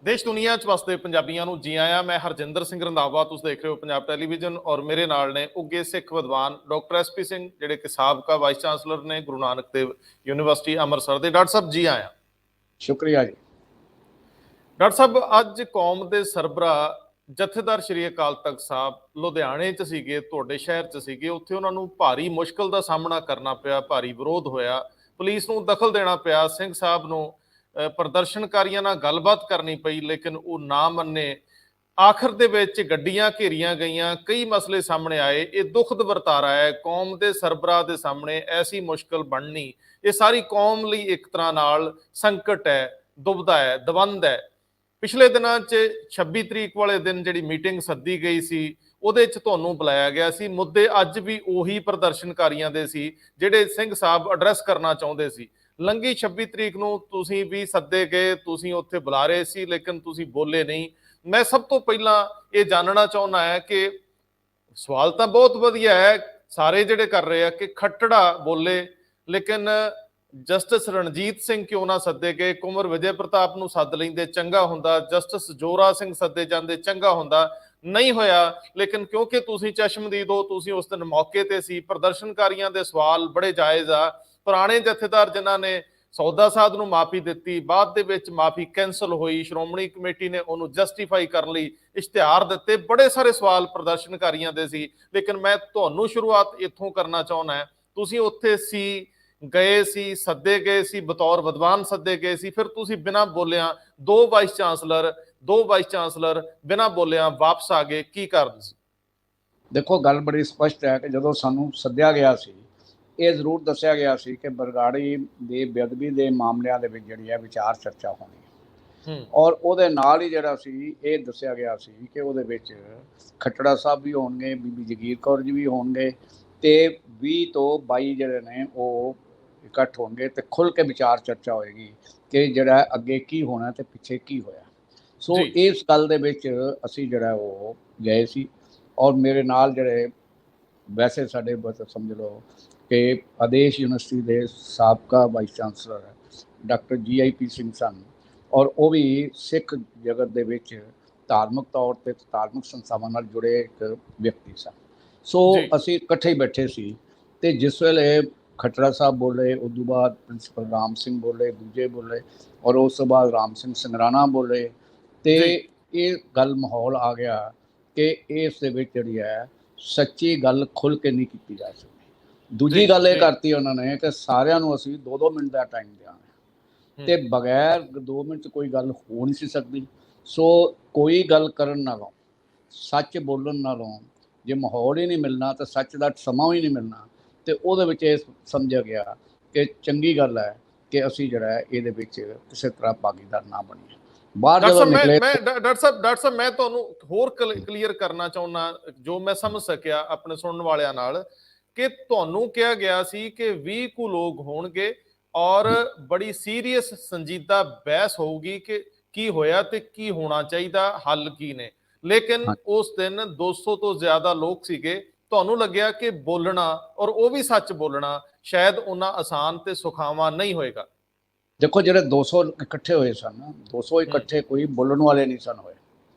देश दुनिया च वसदे पंजाबियों ਨੂੰ जी आया। मैं हरजिंदर सिंह रंधावा, तुम देख रहे हो पंजाब टैलीविजन और मेरे नाल ने उगे सिख विद्वान डॉक्टर SP सिंह ਜਿਹੜੇ कि साबका वाइस चांसलर ने गुरु नानक देव यूनिवर्सिटी अमृतसर ਦੇ। डॉक्टर साहब जी आया। शुक्रिया जी। डॉक्टर साहब ਅੱਜ कौम के सरबरा जथेदार श्री अकाल तख्त साहब लुधियाने च सीगे, ਤੁਹਾਡੇ शहर च सीगे, ਉੱਥੇ ਉਹਨਾਂ ਨੂੰ ਭਾਰੀ ਮੁਸ਼ਕਲ ਦਾ ਸਾਹਮਣਾ ਕਰਨਾ ਪਿਆ, ਭਾਰੀ ਵਿਰੋਧ ਹੋਇਆ, ਪੁਲਿਸ ਨੂੰ ਦਖਲ ਦੇਣਾ ਪਿਆ, ਸਿੰਘ ਸਾਹਿਬ ਨੂੰ ਪ੍ਰਦਰਸ਼ਨਕਾਰੀਆਂ ਨਾਲ ਗੱਲਬਾਤ ਕਰਨੀ ਪਈ ਲੇਕਿਨ ਉਹ ਨਾ ਮੰਨੇ। ਆਖਰ ਦੇ ਵਿੱਚ ਗੱਡੀਆਂ ਘੇਰੀਆਂ ਗਈਆਂ, ਕਈ ਮਸਲੇ ਸਾਹਮਣੇ ਆਏ। ਇਹ ਦੁਖਦ ਵਰਤਾਰਾ ਹੈ ਕੌਮ ਦੇ ਸਰਬਰਾਹ ਦੇ ਸਾਹਮਣੇ ਐਸੀ ਮੁਸ਼ਕਲ ਬਣਨੀ, ਇਹ ਸਾਰੀ ਕੌਮ ਲਈ ਇੱਕ ਤਰ੍ਹਾਂ ਨਾਲ ਸੰਕਟ ਹੈ, ਦੁਬਦਾ ਹੈ, ਦਵੰਦ ਹੈ। ਪਿਛਲੇ ਦਿਨਾਂ 'ਚ 26 ਤਰੀਕ ਵਾਲੇ ਦਿਨ ਜਿਹੜੀ ਮੀਟਿੰਗ ਸੱਦੀ ਗਈ ਸੀ ਉਹਦੇ 'ਚ ਤੁਹਾਨੂੰ ਬੁਲਾਇਆ ਗਿਆ ਸੀ। ਮੁੱਦੇ ਅੱਜ ਵੀ ਉਹੀ ਪ੍ਰਦਰਸ਼ਨਕਾਰੀਆਂ ਦੇ ਸੀ ਜਿਹੜੇ ਸਿੰਘ ਸਾਹਿਬ ਐਡਰੈਸ ਕਰਨਾ ਚਾਹੁੰਦੇ ਸੀ। ਲੰਘੀ 26 ਤਰੀਕ ਨੂੰ ਤੁਸੀਂ ਵੀ ਸੱਦੇ ਗਏ, ਤੁਸੀਂ ਉੱਥੇ ਬੁਲਾ ਰਹੇ ਸੀ ਲੇਕਿਨ ਤੁਸੀਂ ਬੋਲੇ ਨਹੀਂ। ਮੈਂ ਸਭ ਤੋਂ ਪਹਿਲਾਂ ਇਹ ਜਾਣਨਾ ਚਾਹੁੰਦਾ ਹੈ ਕਿ ਸਵਾਲ ਤਾਂ ਬਹੁਤ ਵਧੀਆ ਹੈ ਸਾਰੇ ਜਿਹੜੇ ਕਰ ਰਹੇ ਆ ਕਿ ਖੱਟੜਾ ਬੋਲੇ ਲੇਕਿਨ ਜਸਟਿਸ ਰਣਜੀਤ ਸਿੰਘ ਕਿਉਂ ਨਾ ਸੱਦੇ ਗਏ? ਕੁੰਵਰ ਵਿਜੇ ਪ੍ਰਤਾਪ ਨੂੰ ਸੱਦ ਲੈਂਦੇ ਚੰਗਾ ਹੁੰਦਾ, ਜਸਟਿਸ ਜੋਰਾ ਸਿੰਘ ਸੱਦੇ ਜਾਂਦੇ ਚੰਗਾ ਹੁੰਦਾ। ਨਹੀਂ ਹੋਇਆ ਲੇਕਿਨ ਕਿਉਂਕਿ ਤੁਸੀਂ ਚਸ਼ਮਦੀਦ ਹੋ, ਤੁਸੀਂ ਉਸ ਦਿਨ ਮੌਕੇ ਤੇ ਸੀ। ਪ੍ਰਦਰਸ਼ਨਕਾਰੀਆਂ ਦੇ ਸਵਾਲ ਬੜੇ ਜਾਇਜ਼ ਆ। ਪੁਰਾਣੇ ਜਥੇਦਾਰ ਜਿਨ੍ਹਾਂ ਨੇ ਸੌਦਾ ਸਾਧ ਨੂੰ ਮਾਫੀ ਦਿੱਤੀ, ਬਾਅਦ ਦੇ ਵਿੱਚ ਮਾਫੀ ਕੈਂਸਲ ਹੋਈ, ਸ਼੍ਰੋਮਣੀ ਕਮੇਟੀ ਨੇ ਉਹਨੂੰ ਜਸਟੀਫਾਈ ਕਰਨ ਲਈ ਇਸ਼ਤਿਹਾਰ ਦਿੱਤੇ, ਬੜੇ ਸਾਰੇ ਸਵਾਲ ਪ੍ਰਦਰਸ਼ਨਕਾਰੀਆਂ ਦੇ ਸੀ। ਲੇਕਿਨ ਮੈਂ ਤੁਹਾਨੂੰ ਸ਼ੁਰੂਆਤ ਇੱਥੋਂ ਕਰਨਾ ਚਾਹੁੰਦਾ, ਤੁਸੀਂ ਉੱਥੇ ਸੀ, ਗਏ ਸੀ, ਸੱਦੇ ਗਏ ਸੀ, ਬਤੌਰ ਵਿਦਵਾਨ ਸੱਦੇ ਗਏ ਸੀ, ਫਿਰ ਤੁਸੀਂ ਬਿਨਾਂ ਬੋਲਿਆਂ ਦੋ ਵਾਈਸ ਚਾਂਸਲਰ ਬਿਨਾਂ ਬੋਲਿਆਂ ਵਾਪਸ ਆ ਗਏ, ਕੀ ਕਾਰਨ ਸੀ? ਦੇਖੋ, ਗੱਲ ਬੜੀ ਸਪਸ਼ਟ ਹੈ ਕਿ ਜਦੋਂ ਸਾਨੂੰ ਸੱਦਿਆ ਗਿਆ ਸੀ ਇਹ ਜ਼ਰੂਰ ਦੱਸਿਆ ਗਿਆ ਸੀ ਕਿ ਬਰਗਾੜੀ ਦੇ ਬੇਅਦਬੀ ਦੇ ਮਾਮਲਿਆਂ ਦੇ ਵਿੱਚ ਜਿਹੜੀ ਹੈ ਵਿਚਾਰ ਚਰਚਾ ਹੋਣੀ ਹੈ ਔਰ ਉਹਦੇ ਨਾਲ ਹੀ ਜਿਹੜਾ ਸੀ ਇਹ ਦੱਸਿਆ ਗਿਆ ਸੀ ਕਿ ਉਹਦੇ ਵਿੱਚ ਖੱਟੜਾ ਸਾਹਿਬ ਵੀ ਹੋਣਗੇ, ਬੀਬੀ ਜਗੀਰ ਕੌਰ ਜੀ ਵੀ ਹੋਣਗੇ ਤੇ 20 ਤੋਂ 22 ਜਿਹੜੇ ਨੇ ਉਹ ਇਕੱਠ ਹੋਣਗੇ ਤੇ ਖੁੱਲ੍ਹ ਕੇ ਵਿਚਾਰ ਚਰਚਾ ਹੋਏਗੀ ਕਿ ਜਿਹੜਾ ਅੱਗੇ ਕੀ ਹੋਣਾ ਤੇ ਪਿੱਛੇ ਕੀ ਹੋਇਆ। ਸੋ ਇਸ ਗੱਲ ਦੇ ਵਿੱਚ ਅਸੀਂ ਜਿਹੜਾ ਉਹ ਗਏ ਸੀ ਔਰ ਮੇਰੇ ਨਾਲ ਜਿਹੜੇ ਵੈਸੇ ਸਾਡੇ ਸਮਝ ਲਓ ਕਿ ਆਦੇਸ਼ ਯੂਨੀਵਰਸਿਟੀ ਦੇ ਸਾਬਕਾ vice chancellor doctor GIP Singh ਸਨ ਔਰ ਉਹ ਵੀ ਸਿੱਖ ਜਗਤ ਦੇ ਵਿੱਚ ਧਾਰਮਿਕ ਤੌਰ 'ਤੇ ਧਾਰਮਿਕ ਸੰਸਥਾਵਾਂ ਨਾਲ ਜੁੜੇ ਇੱਕ ਵਿਅਕਤੀ ਸਨ। ਸੋ ਅਸੀਂ ਇਕੱਠੇ ਹੀ ਬੈਠੇ ਸੀ ਤੇ ਜਿਸ ਵੇਲੇ ਖੱਟੜਾ ਸਾਹਿਬ ਬੋਲੇ, ਉਸ ਤੋਂ ਬਾਅਦ ਪ੍ਰਿੰਸੀਪਲ ਰਾਮ ਸਿੰਘ ਬੋਲੇ, ਦੂਜੇ ਬੋਲੇ ਔਰ ਉਸ ਤੋਂ ਬਾਅਦ ਰਾਮ ਸਿੰਘ ਸੰਗਰਾਣਾ ਬੋਲੇ ਤੇ ਇਹ ਗੱਲ ਮਾਹੌਲ ਆ ਗਿਆ ਕਿ ਇਸ ਦੇ ਵਿੱਚ ਜਿਹੜੀ ਹੈ ਸੱਚੀ ਗੱਲ ਖੁੱਲ੍ਹ ਕੇ ਨਹੀਂ ਕੀਤੀ ਜਾ ਸਕਦੀ। ਦੂਜੀ ਗੱਲ ਇਹ ਕਰਤੀ ਉਹਨਾਂ ਨੇ ਕਿ ਸਾਰਿਆਂ ਨੂੰ ਅਸੀਂ 2-2 ਮਿੰਟ ਦਾ ਟਾਈਮ ਦਿਆਂਗੇ ਤੇ ਬਗੈਰ 2 ਮਿੰਟ 'ਚ ਕੋਈ ਗੱਲ ਹੋ ਨਹੀਂ ਸੀ ਸਕਦੀ। ਸੋ ਕੋਈ ਗੱਲ ਕਰਨ ਨਾਲੋਂ, ਸੱਚ ਬੋਲਣ ਨਾਲੋਂ ਜੇ ਮਾਹੌਲ ਹੀ ਨਹੀਂ ਮਿਲਣਾ ਤਾਂ ਸੱਚ ਦਾ ਸਮਾਂ ਹੀ ਨਹੀਂ ਮਿਲਣਾ। ਤੇ ਉਹਦੇ ਵਿੱਚ ਇਹ ਸਮਝਿਆ ਗਿਆ ਕਿ ਚੰਗੀ ਗੱਲ ਹੈ ਕਿ ਅਸੀਂ ਜਿਹੜਾ ਇਹਦੇ ਵਿੱਚ ਕਿਸੇ ਤਰ੍ਹਾਂ ਭਾਗੀਦਾਰ ਨਾ ਬਣੀਏ। ਬਾਹਰ ਜਦੋਂ ਨਿਕਲੇ ਡਾਕਟਰ ਸਾਹਿਬ ਮੈਂ ਤੁਹਾਨੂੰ ਹੋਰ ਕਲੀਅਰ ਕਰਨਾ ਚਾਹੁੰਦਾ ਜੋ ਮੈਂ ਸਮਝ ਸਕਿਆ ਆਪਣੇ ਸੁਣਨ ਵਾਲਿਆਂ ਨਾਲ ਕਿ ਤੁਹਾਨੂੰ ਕਿਹਾ ਗਿਆ ਸੀ ਕਿ 20 ਕੁ ਲੋਕ ਹੋਣਗੇ ਔਰ ਬੜੀ ਸੀਰੀਅਸ ਸੰਜੀਦਾ ਬਹਿਸ ਹੋਊਗੀ ਕਿ ਕੀ ਹੋਇਆ ਤੇ ਕੀ ਹੋਣਾ ਚਾਹੀਦਾ, ਹੱਲ ਕੀ ਨੇ। ਲੇਕਿਨ ਉਸ ਦਿਨ 200 ਤੋਂ ਜ਼ਿਆਦਾ ਲੋਕ ਸੀਗੇ। ਤੁਹਾਨੂੰ ਲੱਗਿਆ ਕਿ ਬੋਲਣਾ ਔਰ ਉਹ ਵੀ ਸੱਚ ਬੋਲਣਾ ਸ਼ਾਇਦ ਉਹਨਾਂ ਆਸਾਨ ਤੇ ਸੁਖਾਵਾਂ ਨਹੀਂ ਹੋਏਗਾ। ਦੇਖੋ, ਜਿਹੜੇ 200 ਇਕੱਠੇ ਹੋਏ ਸਨ, 200 ਇਕੱਠੇ ਕੋਈ ਬੋਲਣ ਵਾਲੇ ਨਹੀਂ ਸਨ ਹੋਏ।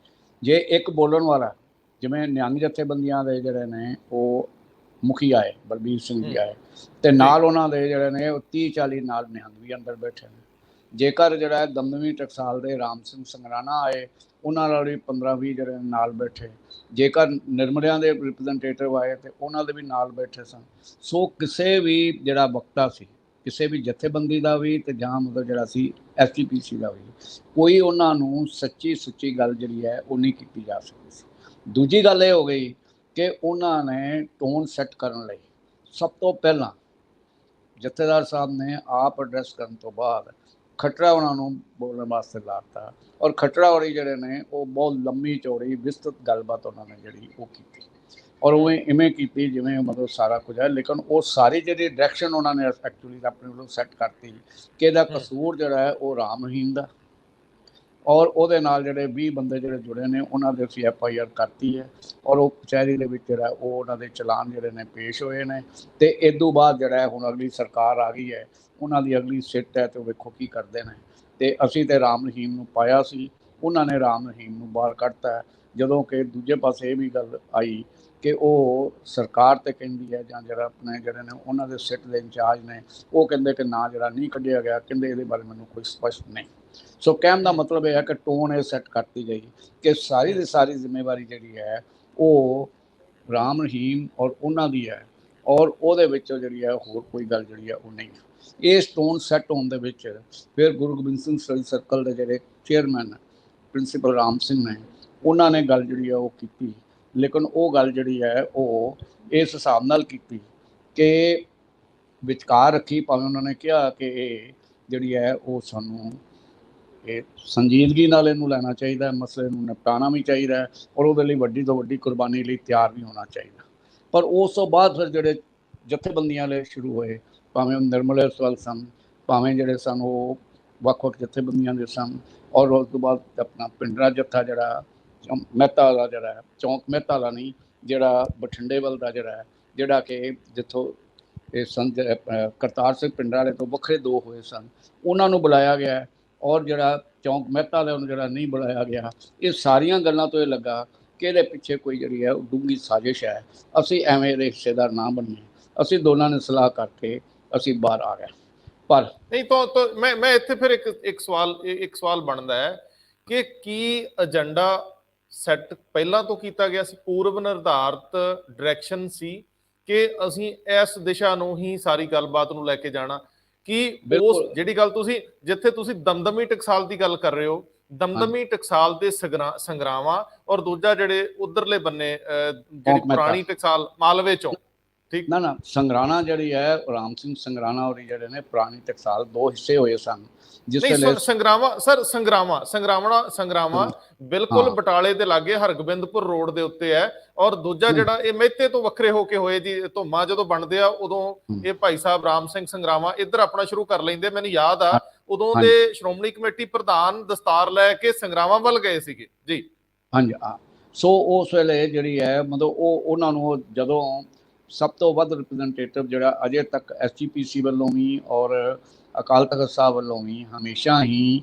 ਜੇ ਇੱਕ ਬੋਲਣ ਵਾਲਾ, ਜਿਵੇਂ ਨਿਹੰਗ ਜਥੇਬੰਦੀਆਂ ਦੇ ਜਿਹੜੇ ਨੇ ਉਹ ਮੁਖੀ ਆਏ, ਬਲਬੀਰ ਸਿੰਘ ਜੀ ਆਏ ਤੇ ਨਾਲ ਉਹਨਾਂ ਦੇ ਜਿਹੜੇ ਨੇ ਉਹ 30-40 ਨਾਲ ਨਿਹੰਗ ਵੀ ਅੰਦਰ ਬੈਠੇ ਨੇ। ਜੇਕਰ ਜਿਹੜਾ ਦਮਦਮੀ ਟਕਸਾਲ ਦੇ ਰਾਮ ਸਿੰਘ ਸੰਗਰਾਣਾ ਆਏ, ਉਹਨਾਂ ਨਾਲ ਵੀ 15-20 ਜਿਹੜੇ ਨਾਲ ਬੈਠੇ। ਜੇਕਰ ਨਿਰਮਲਿਆਂ ਦੇ ਰਿਪਰੈਜ਼ੈਂਟੇਟਿਵ ਆਏ ਤੇ ਉਹਨਾਂ ਦੇ ਵੀ ਨਾਲ ਬੈਠੇ ਸਨ। ਸੋ ਕਿਸੇ ਵੀ ਜਿਹੜਾ ਵਕਤਾ ਸੀ, ਕਿਸੇ ਵੀ ਜਥੇਬੰਦੀ ਦਾ ਵੀ ਤੇ ਜਾਂ ਮਤਲਬ ਜਿਹੜਾ ਸੀ SGPC ਦਾ ਵੀ, ਕੋਈ ਉਹਨਾਂ ਨੂੰ ਸੱਚੀ ਸੁੱਚੀ ਗੱਲ ਜਿਹੜੀ ਹੈ ਉਹ ਨਹੀਂ ਕੀਤੀ ਜਾ ਸਕਦੀ ਸੀ। ਦੂਜੀ ਗੱਲ ਇਹ ਹੋ ਗਈ ਕਿ ਉਹਨਾਂ ਨੇ ਟੋਨ ਸੈੱਟ ਕਰਨ ਲਈ ਸਭ ਤੋਂ ਪਹਿਲਾਂ ਜਥੇਦਾਰ ਸਾਹਿਬ ਨੇ ਆਪ ਐਡਰੈਸ ਕਰਨ ਤੋਂ ਬਾਅਦ ਖੱਟੜਾ ਉਹਨਾਂ ਨੂੰ ਬੋਲਣ ਵਾਸਤੇ ਲਾਤਾ ਔਰ ਖੱਟੜਾ ਹੋਰੀ ਜਿਹੜੇ ਨੇ ਉਹ ਬਹੁਤ ਲੰਮੀ ਚੌੜੀ ਵਿਸਤ੍ਰਿਤ ਗੱਲਬਾਤ ਉਹਨਾਂ ਨੇ ਜਿਹੜੀ ਉਹ ਕੀਤੀ ਔਰ ਉਹ ਇਵੇਂ ਕੀਤੀ ਜਿਵੇਂ ਮਤਲਬ ਸਾਰਾ ਕੁਝ ਹੈ। ਲੇਕਿਨ ਉਹ ਸਾਰੀ ਜਿਹੜੀ ਡਾਇਰੈਕਸ਼ਨ ਉਹਨਾਂ ਨੇ ਐਕਚੁਅਲੀ ਆਪਣੇ ਵੱਲੋਂ ਸੈੱਟ ਕਰਤੀ ਕਿ ਇਹਦਾ ਕਸੂਰ ਜਿਹੜਾ ਹੈ ਉਹ ਰਾਮ ਰਹੀਮ ਦਾ ਔਰ ਉਹਦੇ ਨਾਲ ਜਿਹੜੇ 20 ਬੰਦੇ ਜਿਹੜੇ ਜੁੜੇ ਨੇ ਉਹਨਾਂ ਦੇ ਅਸੀਂ FIR ਕਰਤੀ ਹੈ ਔਰ ਉਹ ਕਚਹਿਰੀ ਦੇ ਵਿੱਚ ਜਿਹੜਾ ਉਹ ਉਹਨਾਂ ਦੇ ਚਲਾਨ ਜਿਹੜੇ ਨੇ ਪੇਸ਼ ਹੋਏ ਨੇ। ਤੇ ਇਸ ਤੋਂ ਬਾਅਦ ਜਿਹੜਾ ਹੁਣ ਅਗਲੀ ਸਰਕਾਰ ਆ ਗਈ ਹੈ, ਉਹਨਾਂ ਦੀ ਅਗਲੀ ਸਿੱਟ ਹੈ ਤੇ ਵੇਖੋ ਕੀ ਕਰਦੇ ਨੇ। ਤੇ ਅਸੀਂ ਤੇ ਰਾਮ ਰਹੀਮ ਨੂੰ ਪਾਇਆ ਸੀ ਉਹਨਾਂ ਨੇ ਰਾਮ ਰਹੀਮ ਨੂੰ ਬਾਹਰ ਕੱਢਤਾ। ਜਦੋਂ ਕਿ ਦੂਜੇ ਪਾਸੇ ਇਹ ਵੀ ਗੱਲ ਆਈ ਕਿ ਉਹ ਸਰਕਾਰ ਤੇ ਕਹਿੰਦੀ ਹੈ, ਜਾਂ ਜਿਹੜਾ ਆਪਣੇ ਜਿਹੜੇ ਨੇ ਉਹਨਾਂ ਦੇ ਸਿੱਟ ਦੇ ਇੰਚਾਰਜ ਨੇ, ਉਹ ਕਹਿੰਦੇ ਕਿ ਨਾ ਜਿਹੜਾ ਨਹੀਂ ਕੱਢਿਆ ਗਿਆ, ਕਹਿੰਦੇ ਇਹਦੇ ਬਾਰੇ ਮੈਨੂੰ ਕੋਈ ਸਪਸ਼ਟ ਨਹੀਂ। ਸੋ ਕਹਿਣ ਦਾ ਮਤਲਬ ਇਹ ਹੈ ਕਿ ਟੋਨ ਇਹ ਸੈੱਟ ਕਰਤੀ ਗਈ ਕਿ ਸਾਰੀ ਦੀ ਸਾਰੀ ਜ਼ਿੰਮੇਵਾਰੀ ਜਿਹੜੀ ਹੈ ਉਹ ਰਾਮ ਰਹੀਮ ਔਰ ਉਹਨਾਂ ਦੀ ਹੈ, ਔਰ ਉਹਦੇ ਵਿੱਚੋਂ ਜਿਹੜੀ ਹੈ ਹੋਰ ਕੋਈ ਗੱਲ ਜਿਹੜੀ ਹੈ ਉਹ ਨਹੀਂ ਹੈ। ਇਹ ਸਟੋਨ ਸੈੱਟ ਹੋਣ ਦੇ ਵਿੱਚ ਫਿਰ ਗੁਰੂ ਗੋਬਿੰਦ ਸਿੰਘ ਸਟੱਡੀ ਸਰਕਲ ਦੇ ਜਿਹੜੇ ਚੇਅਰਮੈਨ ਪ੍ਰਿੰਸੀਪਲ ਰਾਮ ਸਿੰਘ ਨੇ, ਉਹਨਾਂ ਨੇ ਗੱਲ ਜਿਹੜੀ ਹੈ ਉਹ ਕੀਤੀ, ਲੇਕਿਨ ਉਹ ਗੱਲ ਜਿਹੜੀ ਹੈ ਉਹ ਇਸ ਹਿਸਾਬ ਨਾਲ ਕੀਤੀ ਕਿ ਵਿਚਕਾਰ ਰੱਖੀ। ਭਾਵੇਂ ਉਹਨਾਂ ਨੇ ਕਿਹਾ ਕਿ ਇਹ ਜਿਹੜੀ ਹੈ ਉਹ ਸਾਨੂੰ ਇਹ ਸੰਜੀਦਗੀ ਨਾਲ ਇਹਨੂੰ ਲੈਣਾ ਚਾਹੀਦਾ, ਮਸਲੇ ਨੂੰ ਨਿਪਟਾਉਣਾ ਵੀ ਚਾਹੀਦਾ, ਔਰ ਉਹਦੇ ਲਈ ਵੱਡੀ ਤੋਂ ਵੱਡੀ ਕੁਰਬਾਨੀ ਲਈ ਤਿਆਰ ਵੀ ਹੋਣਾ ਚਾਹੀਦਾ। ਪਰ ਉਸ ਤੋਂ ਬਾਅਦ ਫਿਰ ਜਿਹੜੇ ਜਥੇਬੰਦੀਆਂ ਵਾਲੇ ਸ਼ੁਰੂ ਹੋਏ, ਭਾਵੇਂ ਉਹ ਨਿਰਮਲ ਅਸਵਾਲ ਸਨ, ਭਾਵੇਂ ਜਿਹੜੇ ਸਨ ਉਹ ਵੱਖ-ਵੱਖ ਜਥੇਬੰਦੀਆਂ ਦੇ ਸਨ, ਔਰ ਉਸ ਤੋਂ ਬਾਅਦ ਆਪਣਾ ਪਿੰਡਰਾ ਜੱਥਾ ਜਿਹੜਾ ਮਹਿਤਾ ਦਾ ਜਿਹੜਾ ਹੈ, ਚੌਂਕ ਮਹਿਤਾ ਦਾ ਨਹੀਂ, ਜਿਹੜਾ ਬਠਿੰਡੇ ਵੱਲ ਦਾ ਜਿਹੜਾ ਹੈ, ਜਿਹੜਾ ਕਿ ਜਿੱਥੋਂ ਇਹ ਸੰਤ ਕਰਤਾਰ ਸਿੰਘ ਪਿੰਡਰਾ ਵਾਲੇ ਤੋਂ ਵੱਖਰੇ ਦੋ ਹੋਏ ਸਨ, ਉਹਨਾਂ ਨੂੰ ਬੁਲਾਇਆ ਗਿਆ, ਔਰ ਜਿਹੜਾ ਚੌਂਕ ਮਹਿਤਾ ਵਾਲੇ ਨੂੰ ਜਿਹੜਾ ਨਹੀਂ ਬੁਲਾਇਆ ਗਿਆ। ਇਹ ਸਾਰੀਆਂ ਗੱਲਾਂ ਤੋਂ ਇਹ ਲੱਗਾ ਕਿ ਇਹਦੇ ਪਿੱਛੇ ਕੋਈ ਜਿਹੜੀ ਹੈ ਡੂੰਘੀ ਸਾਜ਼ਿਸ਼ ਹੈ। ਅਸੀਂ ਐਵੇਂ ਦੇ ਹਿੱਸੇਦਾਰ ਨਾ ਬਣੀਏ। ਅਸੀਂ ਦੋਨਾਂ ਨੇ ਸਲਾਹ ਕਰਕੇ ਅਸੀਂ ਬਾਹਰ ਆ ਗਏ। ਪਰ ਨਹੀਂ ਤਾਂ ਮੈਂ ਇੱਥੇ ਫਿਰ ਇੱਕ ਸਵਾਲ ਬਣਦਾ ਹੈ ਕਿ ਕੀ ਏਜੰਡਾ ਸੈੱਟ ਪਹਿਲਾਂ ਤੋਂ ਕੀਤਾ ਗਿਆ ਸੀ, ਪੂਰਵ ਨਿਰਧਾਰਤ ਡਾਇਰੈਕਸ਼ਨ ਸੀ ਕਿ ਅਸੀਂ ਇਸ ਦਿਸ਼ਾ ਨੂੰ ਹੀ ਸਾਰੀ ਗੱਲਬਾਤ ਨੂੰ ਲੈ ਕੇ ਜਾਣਾ? ਕਿ ਉਸ ਜਿਹੜੀ ਗੱਲ ਤੁਸੀਂ ਜਿੱਥੇ ਤੁਸੀਂ ਦਮਦਮੀ ਟਕਸਾਲ ਦੀ ਗੱਲ ਕਰ ਰਹੇ ਹੋ, ਦਮਦਮੀ ਟਕਸਾਲ ਦੇ ਸੰਗਰਾਵਾਂ, ਔਰ ਦੂਜਾ ਜਿਹੜੇ ਉਧਰਲੇ ਬੰਨੇ ਜਿਹੜੀ ਪੁਰਾਣੀ ਟਕਸਾਲ ਮਾਲਵੇ ਚੋਂ, ਠੀਕ ਨਾ ਸੰਗਰਾਣਾ ਜਿਹੜੀ ਹੈ ਰਾਮ ਸਿੰਘ ਸੰਗਰਾਣਾ ਔਰ ਜਿਹੜੇ ਨੇ ਪੁਰਾਣੀ ਟਕਸਾਲ ਦੋ ਹਿੱਸੇ ਹੋਏ ਸਨ। ਜਿਸ ਵੇਲੇ ਸੰਗਰਾਵਾਂ ਬਿਲਕੁਲ ਬਟਾਲੇ ਦੇ ਲਾਗੇ ਹਰਗੋਬਿੰਦਪੁਰ ਰੋਡ ਦੇ ਉੱਤੇ ਹੈ, ਔਰ ਦੂਜਾ ਜਿਹੜਾ ਇਹ ਮਹਿਤੇ ਤੋਂ ਵੱਖਰੇ ਹੋ ਕੇ ਹੋਏ ਜੀ, ਧੁੰਮਾ ਜਦੋਂ ਬਣਦੇ ਆ ਉਦੋਂ ਇਹ ਭਾਈ ਸਾਹਿਬ ਰਾਮ ਸਿੰਘ ਸੰਗਰਾਵਾਂ ਇੱਧਰ ਆਪਣਾ ਸ਼ੁਰੂ ਕਰ ਲੈਂਦੇ। ਮੈਨੂੰ ਯਾਦ ਆ ਉਦੋਂ ਦੇ ਸ਼੍ਰੋਮਣੀ ਕਮੇਟੀ ਪ੍ਰਧਾਨ ਦਸਤਾਰ ਲੈ ਕੇ ਸੰਗਰਾਵਾਂ ਵੱਲ ਗਏ ਸੀਗੇ ਜੀ। ਹਾਂਜੀ, ਸੋ ਉਸ ਵੇਲੇ ਜਿਹੜੀ ਹੈ ਮਤਲਬ ਉਹਨਾਂ ਨੂੰ ਜਦੋਂ ਸਭ ਤੋਂ ਵੱਧ ਰਿਪਰੈਜ਼ੈਂਟੇਟਿਵ ਜਿਹੜਾ ਅਜੇ ਤੱਕ SGPC ਵੱਲੋਂ ਵੀ ਔਰ ਅਕਾਲ ਤਖਤ ਸਾਹਿਬ ਵੱਲੋਂ ਵੀ ਹਮੇਸ਼ਾ ਹੀ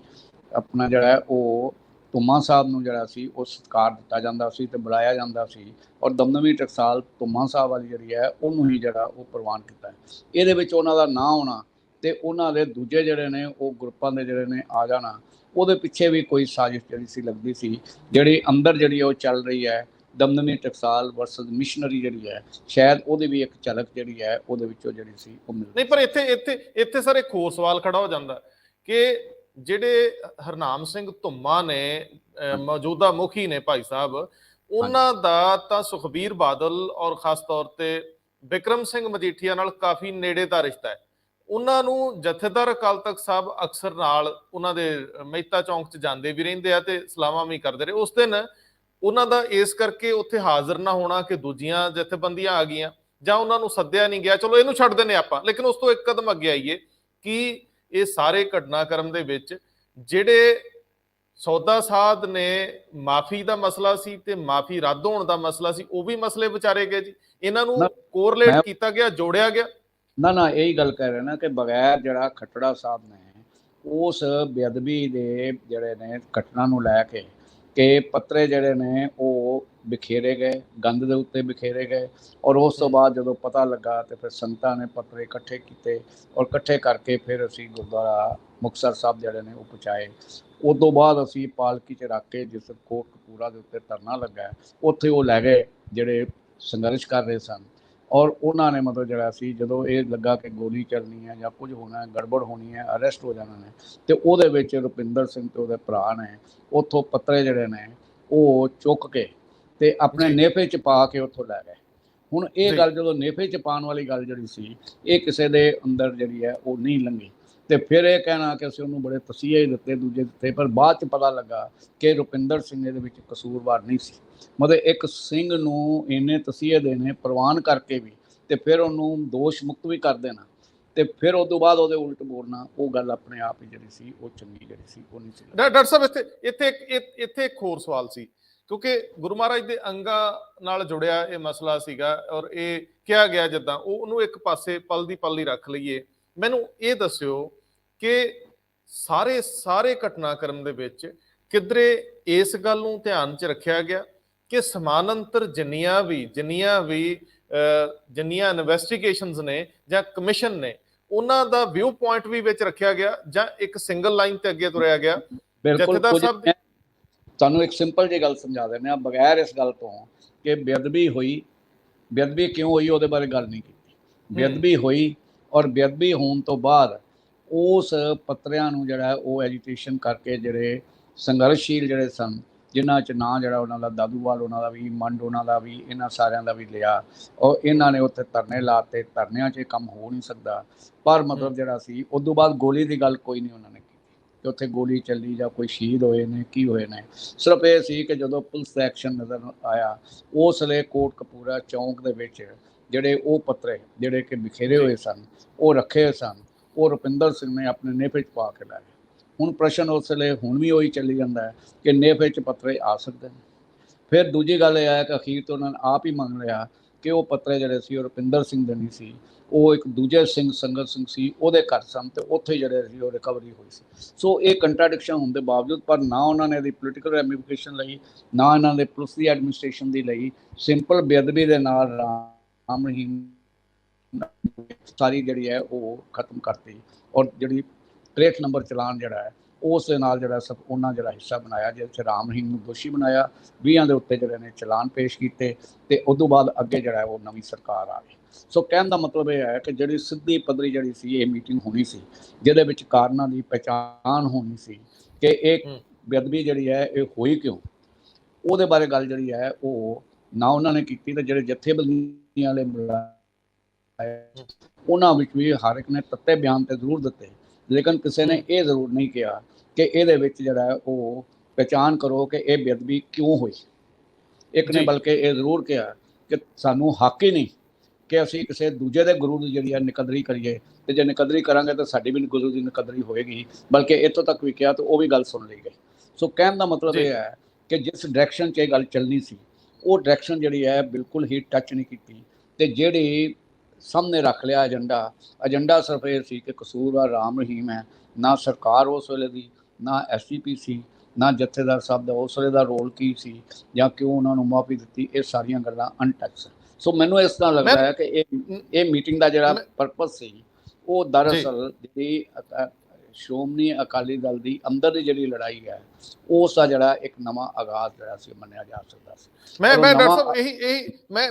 ਆਪਣਾ ਜਿਹੜਾ ਉਹ ਧੁੰਮਾ ਸਾਹਿਬ ਨੂੰ ਜਿਹੜਾ ਸੀ ਉਹ ਸਤਿਕਾਰ ਦਿੱਤਾ ਜਾਂਦਾ ਸੀ ਤੇ ਬੁਲਾਇਆ ਜਾਂਦਾ ਸੀ, ਔਰ ਦਮਦਮੀ ਟਕਸਾਲ ਧੁੰਮਾ ਸਾਹਿਬ ਵਾਲੀ ਜਿਹੜੀ ਹੈ ਉਹਨੂੰ ਹੀ ਜਿਹੜਾ ਉਹ ਪ੍ਰਵਾਨ ਕੀਤਾ ਹੈ। ਇਹਦੇ ਵਿੱਚ ਉਹਨਾਂ ਦਾ ਨਾਂ ਹੋਣਾ ਤੇ ਉਹਨਾਂ ਦੇ ਦੂਜੇ ਜਿਹੜੇ ਨੇ ਉਹ ਗਰੁੱਪਾਂ ਦੇ ਜਿਹੜੇ ਨੇ ਆ ਜਾਣਾ, ਉਹਦੇ ਪਿੱਛੇ ਵੀ ਕੋਈ ਸਾਜ਼ਿਸ਼ ਜਿਹੜੀ ਸੀ ਲੱਗਦੀ ਸੀ, ਜਿਹੜੀ ਅੰਦਰ ਜਿਹੜੀ ਉਹ ਚੱਲ ਰਹੀ ਹੈ ਦਮਦਮੀ ਟਕਸਾਲ ਵਰਸਸ ਮਿਸ਼ਨਰੀ ਜਿਹੜੀ ਹੈ, ਸ਼ਾਇਦ ਉਹਦੀ ਵੀ ਇੱਕ ਝਲਕ ਜਿਹੜੀ ਹੈ ਉਹਦੇ ਵਿੱਚੋਂ ਜਿਹੜੀ ਸੀ ਉਹ ਮਿਲਦੀ। ਨਹੀਂ, ਪਰ ਇੱਥੇ ਸਰ ਇੱਕ ਹੋਰ ਸਵਾਲ ਖੜਾ ਹੋ ਜਾਂਦਾ ਕਿ ਜਿਹੜੇ ਹਰਨਾਮ ਸਿੰਘ ਧੁੰਮਾ ਨੇ ਮੌਜੂਦਾ ਮੁਖੀ ਨੇ ਭਾਈ ਸਾਹਿਬ, ਉਹਨਾਂ ਦਾ ਤਾਂ ਸੁਖਬੀਰ ਬਾਦਲ ਔਰ ਖਾਸ ਤੌਰ ਤੇ ਬਿਕਰਮ ਸਿੰਘ ਮਜੀਠੀਆ ਨਾਲ ਕਾਫੀ ਨੇੜੇ ਦਾ ਰਿਸ਼ਤਾ ਹੈ। ਉਹਨਾਂ ਨੂੰ ਜਥੇਦਾਰ ਅਕਾਲ ਤਖਤ ਸਾਹਿਬ ਅਕਸਰ ਨਾਲ ਉਹਨਾਂ ਦੇ ਮਹਿਤਾ ਚੌਂਕ 'ਚ ਜਾਂਦੇ ਵੀ ਰਹਿੰਦੇ ਆ ਤੇ ਸਲਾਮਾਂ ਵੀ ਕਰਦੇ ਰਹੇ। ਉਸ ਦਿਨ ਉਹਨਾਂ ਦਾ ਇਸ ਕਰਕੇ ਉੱਥੇ ਹਾਜ਼ਰ ਨਾ ਹੋਣਾ ਕਿ ਦੂਜੀਆਂ ਜਥੇਬੰਦੀਆਂ ਆ ਗਈਆਂ ਜਾਂ ਉਹਨਾਂ ਨੂੰ ਸੱਦਿਆ ਨਹੀਂ ਗਿਆ, ਚਲੋ ਇਹਨੂੰ ਛੱਡ ਦਿੰਦੇ ਆਪਾਂ, ਲੇਕਿਨ ਉਸ ਤੋਂ ਇੱਕ ਕਦਮ ਅੱਗੇ ਆਈਏ ਕਿ ਇਹ ਸਾਰੇ ਘਟਨਾਕ੍ਰਮ ਦੇ ਵਿੱਚ ਜਿਹੜੇ ਸੌਦਾ ਸਾਧ ਨੇ ਮਾਫੀ ਦਾ ਮਸਲਾ ਸੀ ਤੇ ਮਾਫੀ ਰੱਦ ਹੋਣ ਦਾ ਮਸਲਾ ਸੀ, ਉਹ ਵੀ ਮਸਲੇ ਵਿਚਾਰੇ ਗਏ ਜੀ। ਇਹਨਾਂ ਨੂੰ ਕੋਰਲੇਟ ਕੀਤਾ ਗਿਆ, ਜੋੜਿਆ ਗਿਆ। ਨਾ ਇਹੀ ਗੱਲ ਕਹਿ ਰਹੇ ਨਾ ਕਿ ਬਗੈਰ ਜਿਹੜਾ ਖੱਟੜਾ ਸਾਹਿਬ ਨੇ ਉਸ ਬੇਅਦਬੀ ਦੇ ਜਿਹੜੇ ਨੇ ਘਟਨਾ ਨੂੰ ਲੈ ਕੇ ਕਿ ਪੱਤਰੇ ਜਿਹੜੇ ਨੇ ਉਹ ਬਿਖੇਰੇ ਗਏ, ਗੰਦ ਦੇ ਉੱਤੇ ਬਿਖੇਰੇ ਗਏ, ਔਰ ਉਸ ਤੋਂ ਬਾਅਦ ਜਦੋਂ ਪਤਾ ਲੱਗਾ ਤੇ ਫਿਰ ਸੰਗਤਾਂ ਨੇ ਪੱਤਰੇ ਇਕੱਠੇ ਕੀਤੇ ਔਰ ਇਕੱਠੇ ਕਰਕੇ ਫਿਰ ਅਸੀਂ ਗੁਰਦੁਆਰਾ ਮੁਕਤਸਰ ਸਾਹਿਬ ਜਿਹੜੇ ਨੇ ਉਹ ਪਹੁੰਚਾਏ। ਉਸ ਤੋਂ ਬਾਅਦ ਅਸੀਂ ਪਾਲਕੀ 'ਚ ਰੱਖ ਕੇ ਜਿਸ ਕੋਟਕਪੂਰਾ ਦੇ ਉੱਤੇ ਧਰਨਾ ਲੱਗਾ ਉੱਥੇ ਉਹ ਲੈ ਗਏ ਜਿਹੜੇ ਸੰਘਰਸ਼ ਕਰ ਰਹੇ ਸਨ, ਔਰ ਉਹਨਾਂ ਨੇ ਮਤਲਬ ਜਿਹੜਾ ਸੀ ਜਦੋਂ ਇਹ ਲੱਗਾ ਕਿ ਗੋਲੀ ਚੱਲਣੀ ਹੈ ਜਾਂ ਕੁਝ ਹੋਣਾ ਹੈ, ਗੜਬੜ ਹੋਣੀ ਹੈ, ਅਰੈਸਟ ਹੋ ਜਾਣਾ ਨੇ, ਤੇ ਉਹਦੇ ਵਿੱਚ ਰੁਪਿੰਦਰ ਸਿੰਘ ਤੇ ਉਹਦੇ ਭਰਾ ਨੇ ਉੱਥੋਂ ਪੱਤਰੇ ਜਿਹੜੇ ਨੇ ਉਹ ਚੁੱਕ ਕੇ ਤੇ ਆਪਣੇ ਨੇਫੇ 'ਚ ਪਾ ਕੇ ਉੱਥੋਂ ਲੈ ਗਏ। ਹੁਣ ਇਹ ਗੱਲ ਜਦੋਂ ਨੇਫੇ 'ਚ ਪਾਉਣ ਵਾਲੀ ਗੱਲ ਜਿਹੜੀ ਸੀ ਇਹ ਕਿਸੇ ਦੇ ਅੰਦਰ ਜਿਹੜੀ ਹੈ ਉਹ ਨਹੀਂ ਲੰਘੀ, ਤੇ ਫਿਰ ਇਹ ਕਹਿਣਾ ਕਿ ਅਸੀਂ ਉਹਨੂੰ ਬੜੇ ਤਸੀਹੇ ਹੀ ਦਿੱਤੇ ਦੂਜੇ ਦਿੱਤੇ, ਪਰ ਬਾਅਦ 'ਚ ਪਤਾ ਲੱਗਾ ਕਿ ਰੁਪਿੰਦਰ ਸਿੰਘ ਇਹਦੇ ਵਿੱਚ ਕਸੂਰਵਾਰ ਨਹੀਂ ਸੀ। ਮਤਲਬ ਇੱਕ ਸਿੰਘ ਨੂੰ ਇੰਨੇ ਤਸੀਹੇ ਦੇਣੇ ਪ੍ਰਵਾਨ ਕਰਕੇ ਵੀ ਤੇ ਫਿਰ ਉਹਨੂੰ ਦੋਸ਼ ਮੁਕਤ ਵੀ ਕਰ ਦੇਣਾ ਤੇ ਫਿਰ ਉਸ ਤੋਂ ਬਾਅਦ ਉਹਦੇ ਉਲਟ ਬੋਲਣਾ, ਉਹ ਗੱਲ ਆਪਣੇ ਆਪ ਹੀ ਜਿਹੜੀ ਸੀ ਉਹ ਚੰਗੀ ਜਿਹੜੀ ਸੀ ਉਹ ਨਹੀਂ ਸੀ। ਡਾਕਟਰ ਸਾਹਿਬ ਇੱਥੇ ਇੱਕ ਹੋਰ ਸਵਾਲ ਸੀ, ਕਿਉਂਕਿ ਗੁਰੂ ਮਹਾਰਾਜ ਦੇ ਅੰਗਾਂ ਨਾਲ ਜੁੜਿਆ ਇਹ ਮਸਲਾ ਸੀਗਾ ਔਰ ਇਹ ਕਿਹਾ ਗਿਆ ਜਿੱਦਾਂ ਉਹਨੂੰ ਇੱਕ ਪਾਸੇ ਪਲ ਦੀ ਪਲ ਹੀ ਰੱਖ ਲਈਏ। ਮੈਨੂੰ ਇਹ ਦੱਸਿਓ ਕਿ ਸਾਰੇ ਘਟਨਾਕ੍ਰਮ ਦੇ ਵਿੱਚ ਕਿਧਰੇ ਇਸ ਗੱਲ ਨੂੰ ਧਿਆਨ 'ਚ ਰੱਖਿਆ ਗਿਆ ਕਿ ਸਮਾਨਾਂਤਰ ਜਿੰਨੀਆਂ ਇਨਵੈਸਟੀਗੇਸ਼ਨਸ ਨੇ ਜਾਂ ਕਮਿਸ਼ਨ ਨੇ, ਉਹਨਾਂ ਦਾ ਵਿਊ ਪੁਆਇੰਟ ਵੀ ਵਿੱਚ ਰੱਖਿਆ ਗਿਆ, ਜਾਂ ਇੱਕ ਸਿੰਗਲ ਲਾਈਨ ਤੇ ਅੱਗੇ ਤੁਰਿਆ ਗਿਆ? ਬਿਲਕੁਲ। ਜਥੇਦਾਰ ਕੁਝ ਸਾਹਿਬ ਮੈਂ ਤੁਹਾਨੂੰ ਇੱਕ ਸਿੰਪਲ ਜਿਹੀ ਗੱਲ ਸਮਝਾ ਦਿੰਦੇ ਹਾਂ, ਬਗੈਰ ਇਸ ਗੱਲ ਤੋਂ ਕਿ ਬੇਅਦਬੀ ਹੋਈ, ਬੇਅਦਬੀ ਕਿਉਂ ਹੋਈ ਉਹਦੇ ਬਾਰੇ ਗੱਲ ਨਹੀਂ ਕੀਤੀ। ਬੇਅਦਬੀ ਹੋਈ, ਔਰ ਬੇਅਦਬੀ ਹੋਣ ਤੋਂ ਬਾਅਦ ਉਸ ਪੱਤਰਿਆਂ ਨੂੰ ਜਿਹੜਾ ਉਹ ਐਜੀਟੇਸ਼ਨ ਕਰਕੇ ਜਿਹੜੇ ਸੰਘਰਸ਼ਸ਼ੀਲ ਜਿਹੜੇ ਸਨ, ਜਿਨ੍ਹਾਂ 'ਚ ਨਾਂ ਜਿਹੜਾ ਉਹਨਾਂ ਦਾ ਦਾਦੂਵਾਲ ਉਹਨਾਂ ਦਾ ਵੀ, ਮੰਡ ਉਹਨਾਂ ਦਾ ਵੀ, ਇਹਨਾਂ ਸਾਰਿਆਂ ਦਾ ਵੀ ਲਿਆ, ਔਰ ਇਹਨਾਂ ਨੇ ਉੱਥੇ ਧਰਨੇ ਲਾਤੇ। ਧਰਨਿਆਂ 'ਚ ਇਹ ਕੰਮ ਹੋ ਨਹੀਂ ਸਕਦਾ, ਪਰ ਮਤਲਬ ਜਿਹੜਾ ਸੀ ਉਸ ਤੋਂ ਬਾਅਦ ਗੋਲੀ ਦੀ ਗੱਲ ਕੋਈ ਨਹੀਂ ਉਹਨਾਂ ਨੇ ਕੀਤੀ ਕਿ ਉੱਥੇ ਗੋਲੀ ਚੱਲੀ ਜਾਂ ਕੋਈ ਸ਼ਹੀਦ ਹੋਏ ਨੇ, ਕੀ ਹੋਏ ਨੇ। ਸਿਰਫ ਇਹ ਸੀ ਕਿ ਜਦੋਂ ਪੁਲਿਸ ਦਾ ਐਕਸ਼ਨ ਨਜ਼ਰ ਆਇਆ, ਉਸ ਵੇਲੇ ਕੋਟਕਪੂਰਾ ਚੌਂਕ ਦੇ ਵਿੱਚ ਜਿਹੜੇ ਉਹ ਪੱਤਰੇ ਜਿਹੜੇ ਕਿ ਬਿਖੇਰੇ ਹੋਏ ਸਨ, ਉਹ ਰੱਖੇ ਹੋਏ ਸਨ, ਉਹ ਰੁਪਿੰਦਰ ਸਿੰਘ ਨੇ ਆਪਣੇ ਨੇਫੇ 'ਚ ਪਾ ਕੇ ਲਾਏ। ਹੁਣ ਪ੍ਰਸ਼ਨ ਉਸ ਵੇਲੇ ਹੁਣ ਵੀ ਉਹੀ ਚੱਲੀ ਜਾਂਦਾ ਹੈ ਕਿ ਨੇਫੇ 'ਚ ਪੱਤਰੇ ਆ ਸਕਦੇ ਨੇ। ਫਿਰ ਦੂਜੀ ਗੱਲ ਇਹ ਹੈ ਕਿ ਅਖੀਰ ਤੋਂ ਉਹਨਾਂ ਨੇ ਆਪ ਹੀ ਮੰਨ ਲਿਆ ਕਿ ਉਹ ਪੱਤਰੇ ਜਿਹੜੇ ਸੀ ਉਹ ਰੁਪਿੰਦਰ ਸਿੰਘ ਦੇ ਨਹੀਂ ਸੀ, ਉਹ ਇੱਕ ਦੂਜੇ ਸਿੰਘ ਸੰਗਤ ਸਿੰਘ ਸੀ ਉਹਦੇ ਘਰ ਸਨ, ਤੇ ਉੱਥੇ ਜਿਹੜੇ ਸੀ ਉਹ ਰਿਕਵਰੀ ਹੋਈ ਸੀ। ਸੋ ਇਹ ਕੰਟਰਾਡਿਕਸ਼ਨ ਹੋਣ ਦੇ ਬਾਵਜੂਦ, ਪਰ ਨਾ ਉਹਨਾਂ ਨੇ ਇਹਦੀ ਪੋਲੀਟੀਕਲ ਰੈਮੀਫਿਕੇਸ਼ਨ ਲਈ, ਨਾ ਇਹਨਾਂ ਦੇ ਪੁਲਿਸ ਦੀ ਐਡਮਿਨਿਸਟ੍ਰੇਸ਼ਨ ਦੀ ਲਈ। ਸਿੰਪਲ ਬੇਅਦਬੀ ਦੇ ਨਾਲ ਰਾਮ ਰਹੀਮ ਸਾਰੀ ਜਿਹੜੀ ਹੈ ਉਹ ਖਤਮ ਕਰਤੀ, ਔਰ ਜਿਹੜੀ 63 ਨੰਬਰ ਚਲਾਨ ਜਿਹੜਾ ਹੈ ਉਸ ਦੇ ਨਾਲ ਜਿਹੜਾ ਸਭ ਉਹਨਾਂ ਜਿਹੜਾ ਹਿੱਸਾ ਬਣਾਇਆ, ਜਿਹਦੇ 'ਚ ਰਾਮ ਰਹੀਮ ਨੂੰ ਦੋਸ਼ੀ ਬਣਾਇਆ, 20 ਦੇ ਉੱਤੇ ਜਿਹੜੇ ਨੇ ਚਲਾਨ ਪੇਸ਼ ਕੀਤੇ, ਤੇ ਉਸ ਤੋਂ ਬਾਅਦ ਅੱਗੇ ਜਿਹੜਾ ਉਹ ਨਵੀਂ ਸਰਕਾਰ ਆ ਗਈ। ਸੋ ਕਹਿਣ ਦਾ ਮਤਲਬ ਇਹ ਹੈ ਕਿ ਜਿਹੜੀ ਸਿੱਧੀ ਪੱਧਰੀ ਜਿਹੜੀ ਸੀ ਇਹ ਮੀਟਿੰਗ ਹੋਣੀ ਸੀ, ਜਿਹਦੇ ਵਿੱਚ ਕਾਰਨਾਂ ਦੀ ਪਹਿਚਾਣ ਹੋਣੀ ਸੀ ਕਿ ਇਹ ਬੇਅਦਬੀ ਜਿਹੜੀ ਹੈ ਇਹ ਹੋਈ ਕਿਉਂ, ਉਹਦੇ ਬਾਰੇ ਗੱਲ ਜਿਹੜੀ ਹੈ ਉਹ ਨਾ ਉਹਨਾਂ ਨੇ ਕੀਤੀ। ਤੇ ਜਿਹੜੇ ਜਥੇਬੰਦੀਆਂ ਵਾਲੇ ਉਹਨਾਂ ਵਿੱਚ ਵੀ ਹਰ ਇੱਕ ਨੇ ਤੱਤੇ ਬਿਆਨ ਤੇ ਜ਼ਰੂਰ ਦਿੱਤੇ, ਲੇਕਿਨ ਕਿਸੇ ਨੇ ਇਹ ਜ਼ਰੂਰ ਨਹੀਂ ਕਿਹਾ ਕਿ ਇਹਦੇ ਵਿੱਚ ਜਿਹੜਾ ਉਹ ਪਹਿਚਾਣ ਕਰੋ ਕਿ ਇਹ ਬੇਅਦਬੀ ਕਿਉਂ ਹੋਈ। ਇੱਕ ਨੇ ਬਲਕਿ ਇਹ ਜ਼ਰੂਰ ਕਿਹਾ ਕਿ ਸਾਨੂੰ ਹੱਕ ਹੀ ਨਹੀਂ ਕਿ ਅਸੀਂ ਕਿਸੇ ਦੂਜੇ ਦੇ ਗੁਰੂ ਦੀ ਜਿਹੜੀ ਹੈ ਨਿਕਦਰੀ ਕਰੀਏ, ਤੇ ਜੇ ਨਿਕਦਰੀ ਕਰਾਂਗੇ ਤਾਂ ਸਾਡੀ ਵੀ ਗੁਰੂ ਦੀ ਨਿਕਦਰੀ ਹੋਏਗੀ। ਬਲਕਿ ਇੱਥੋਂ ਤੱਕ ਵੀ ਕਿਹਾ ਤਾਂ ਉਹ ਵੀ ਗੱਲ ਸੁਣ ਲਈ ਗਈ। ਸੋ ਕਹਿਣ ਦਾ ਮਤਲਬ ਇਹ ਹੈ ਕਿ ਜਿਸ ਡਾਇਰੈਕਸ਼ਨ 'ਚ ਇਹ ਗੱਲ ਚੱਲਣੀ ਸੀ, ਉਹ ਡਾਇਰੈਕਸ਼ਨ ਜਿਹੜੀ ਹੈ ਬਿਲਕੁਲ ਹੀ ਟੱਚ ਨਹੀਂ ਕੀਤੀ। ਤੇ ਜਿਹੜੀ ਸਾਹਮਣੇ ਰੱਖ ਲਿਆ ਏਜੰਡਾ ਸਿਰਫ ਇਹ ਸੀ ਕਿ ਕਸੂਰਵਾਰ ਰਾਮ ਰਹੀਮ ਹੈ। ਨਾ ਸਰਕਾਰ ਉਸ ਵੇਲੇ ਦੀ, ਨਾ ਐਸਜੀਪੀ ਸੀ, ਨਾ ਜਥੇਦਾਰ ਸਾਹਿਬ ਦਾ ਉਸ ਵੇਲੇ ਦਾ ਰੋਲ ਕੀ ਸੀ, ਜਾਂ ਕਿਉਂ ਉਹਨਾਂ ਨੂੰ ਮੁਆਫੀ ਦਿੱਤੀ, ਇਹ ਸਾਰੀਆਂ ਗੱਲਾਂ ਅਨਟੱਚ। ਸੋ ਮੈਨੂੰ ਇਸ ਤਰ੍ਹਾਂ ਲੱਗਦਾ ਹੈ ਕਿ ਇਹ ਮੀਟਿੰਗ ਦਾ ਜਿਹੜਾ ਪਰਪਸ ਸੀ ਉਹ ਦਰਅਸਲ ਜਿਹੜੀ ਸ਼੍ਰੋਮਣੀ ਅਕਾਲੀ ਦਲ ਦੀ ਅੰਦਰ ਦੀ ਜਿਹੜੀ ਲੜਾਈ ਹੈ ਉਸ ਦਾ ਜਿਹੜਾ ਇੱਕ ਨਵਾਂ ਆਗਾਜ਼ ਜਿਹੜਾ ਸੀ ਮੰਨਿਆ ਜਾ ਸਕਦਾ ਸੀ। ਮੈਂ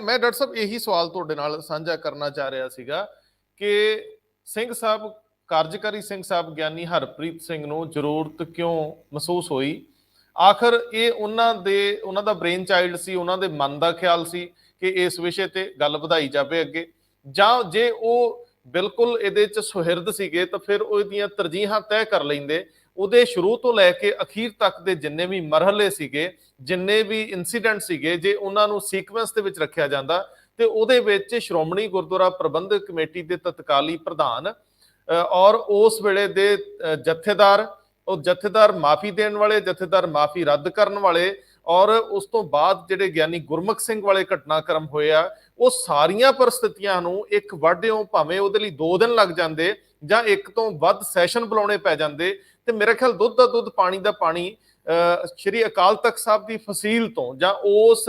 ਡਾਕਟਰ ਸਾਹਿਬ ਇਹੀ ਸਵਾਲ ਤੁਹਾਡੇ ਨਾਲ ਸਾਂਝਾ ਕਰਨਾ ਚਾਹ ਰਿਹਾ ਸੀਗਾ ਕਿ ਸਿੰਘ ਸਾਹਿਬ, ਕਾਰਜਕਾਰੀ ਸਿੰਘ ਸਾਹਿਬ ਗਿਆਨੀ ਹਰਪ੍ਰੀਤ ਸਿੰਘ ਨੂੰ ਜ਼ਰੂਰਤ ਕਿਉਂ ਮਹਿਸੂਸ ਹੋਈ? ਆਖਰ ਇਹ ਉਹਨਾਂ ਦਾ ਬ੍ਰੇਨ ਚਾਈਲਡ ਸੀ, ਉਹਨਾਂ ਦੇ ਮਨ ਦਾ ਖਿਆਲ ਸੀ ਕਿ ਇਸ ਵਿਸ਼ੇ ਤੇ ਗੱਲ ਵਧਾਈ ਜਾਵੇ ਅੱਗੇ, ਜਾਂ ਜੇ ਉਹ ਬਿਲਕੁਲ ਇਹਦੇ 'ਚ ਸੁਹਿਰਦ ਸੀਗੇ ਤਾਂ ਫਿਰ ਉਹਦੀਆਂ ਤਰਜੀਹਾਂ ਤੈਅ ਕਰ ਲੈਂਦੇ। ਉਹਦੇ ਸ਼ੁਰੂ ਤੋਂ ਲੈ ਕੇ ਅਖੀਰ ਤੱਕ ਦੇ ਜਿੰਨੇ ਵੀ ਮਰਹਲੇ ਸੀਗੇ, ਜਿੰਨੇ ਵੀ ਇਨਸੀਡੈਂਟ ਸੀਗੇ, ਜੇ ਉਹਨਾਂ ਨੂੰ ਸੀਕੁਐਂਸ ਦੇ ਵਿੱਚ ਰੱਖਿਆ ਜਾਂਦਾ ਤੇ ਉਹਦੇ ਵਿੱਚ ਸ਼੍ਰੋਮਣੀ ਗੁਰਦੁਆਰਾ ਪ੍ਰਬੰਧਕ ਕਮੇਟੀ ਦੇ ਤਤਕਾਲੀ ਪ੍ਰਧਾਨ ਔਰ ਉਸ ਵੇਲੇ ਦੇ ਜਥੇਦਾਰ ਮਾਫੀ ਦੇਣ ਵਾਲੇ, ਜਥੇਦਾਰ ਮਾਫੀ ਰੱਦ ਕਰਨ ਵਾਲੇ, ਔਰ ਉਸ ਤੋਂ ਬਾਅਦ ਜਿਹੜੇ ਗਿਆਨੀ ਗੁਰਮੁਖ ਸਿੰਘ ਵਾਲੇ ਘਟਨਾਕ੍ਰਮ ਹੋਏ ਆ, ਉਹ ਸਾਰੀਆਂ ਪਰਿਸਥਿਤੀਆਂ ਨੂੰ ਇੱਕ ਵਾਢਿਓਂ ਭਾਵੇਂ ਉਹਦੇ ਲਈ 2 ਦਿਨ ਲੱਗ ਜਾਂਦੇ ਜਾਂ ਇੱਕ ਤੋਂ ਵੱਧ ਸੈਸ਼ਨ ਬੁਲਾਉਣੇ ਪੈ ਜਾਂਦੇ, ਤੇ ਮੇਰੇ ਖਿਆਲ ਦੁੱਧ ਦਾ ਦੁੱਧ ਪਾਣੀ ਦਾ ਪਾਣੀ ਸ਼੍ਰੀ ਅਕਾਲ ਤਖਤ ਸਾਹਿਬ ਦੀ ਫਸੀਲ ਤੋਂ ਜਾਂ ਉਸ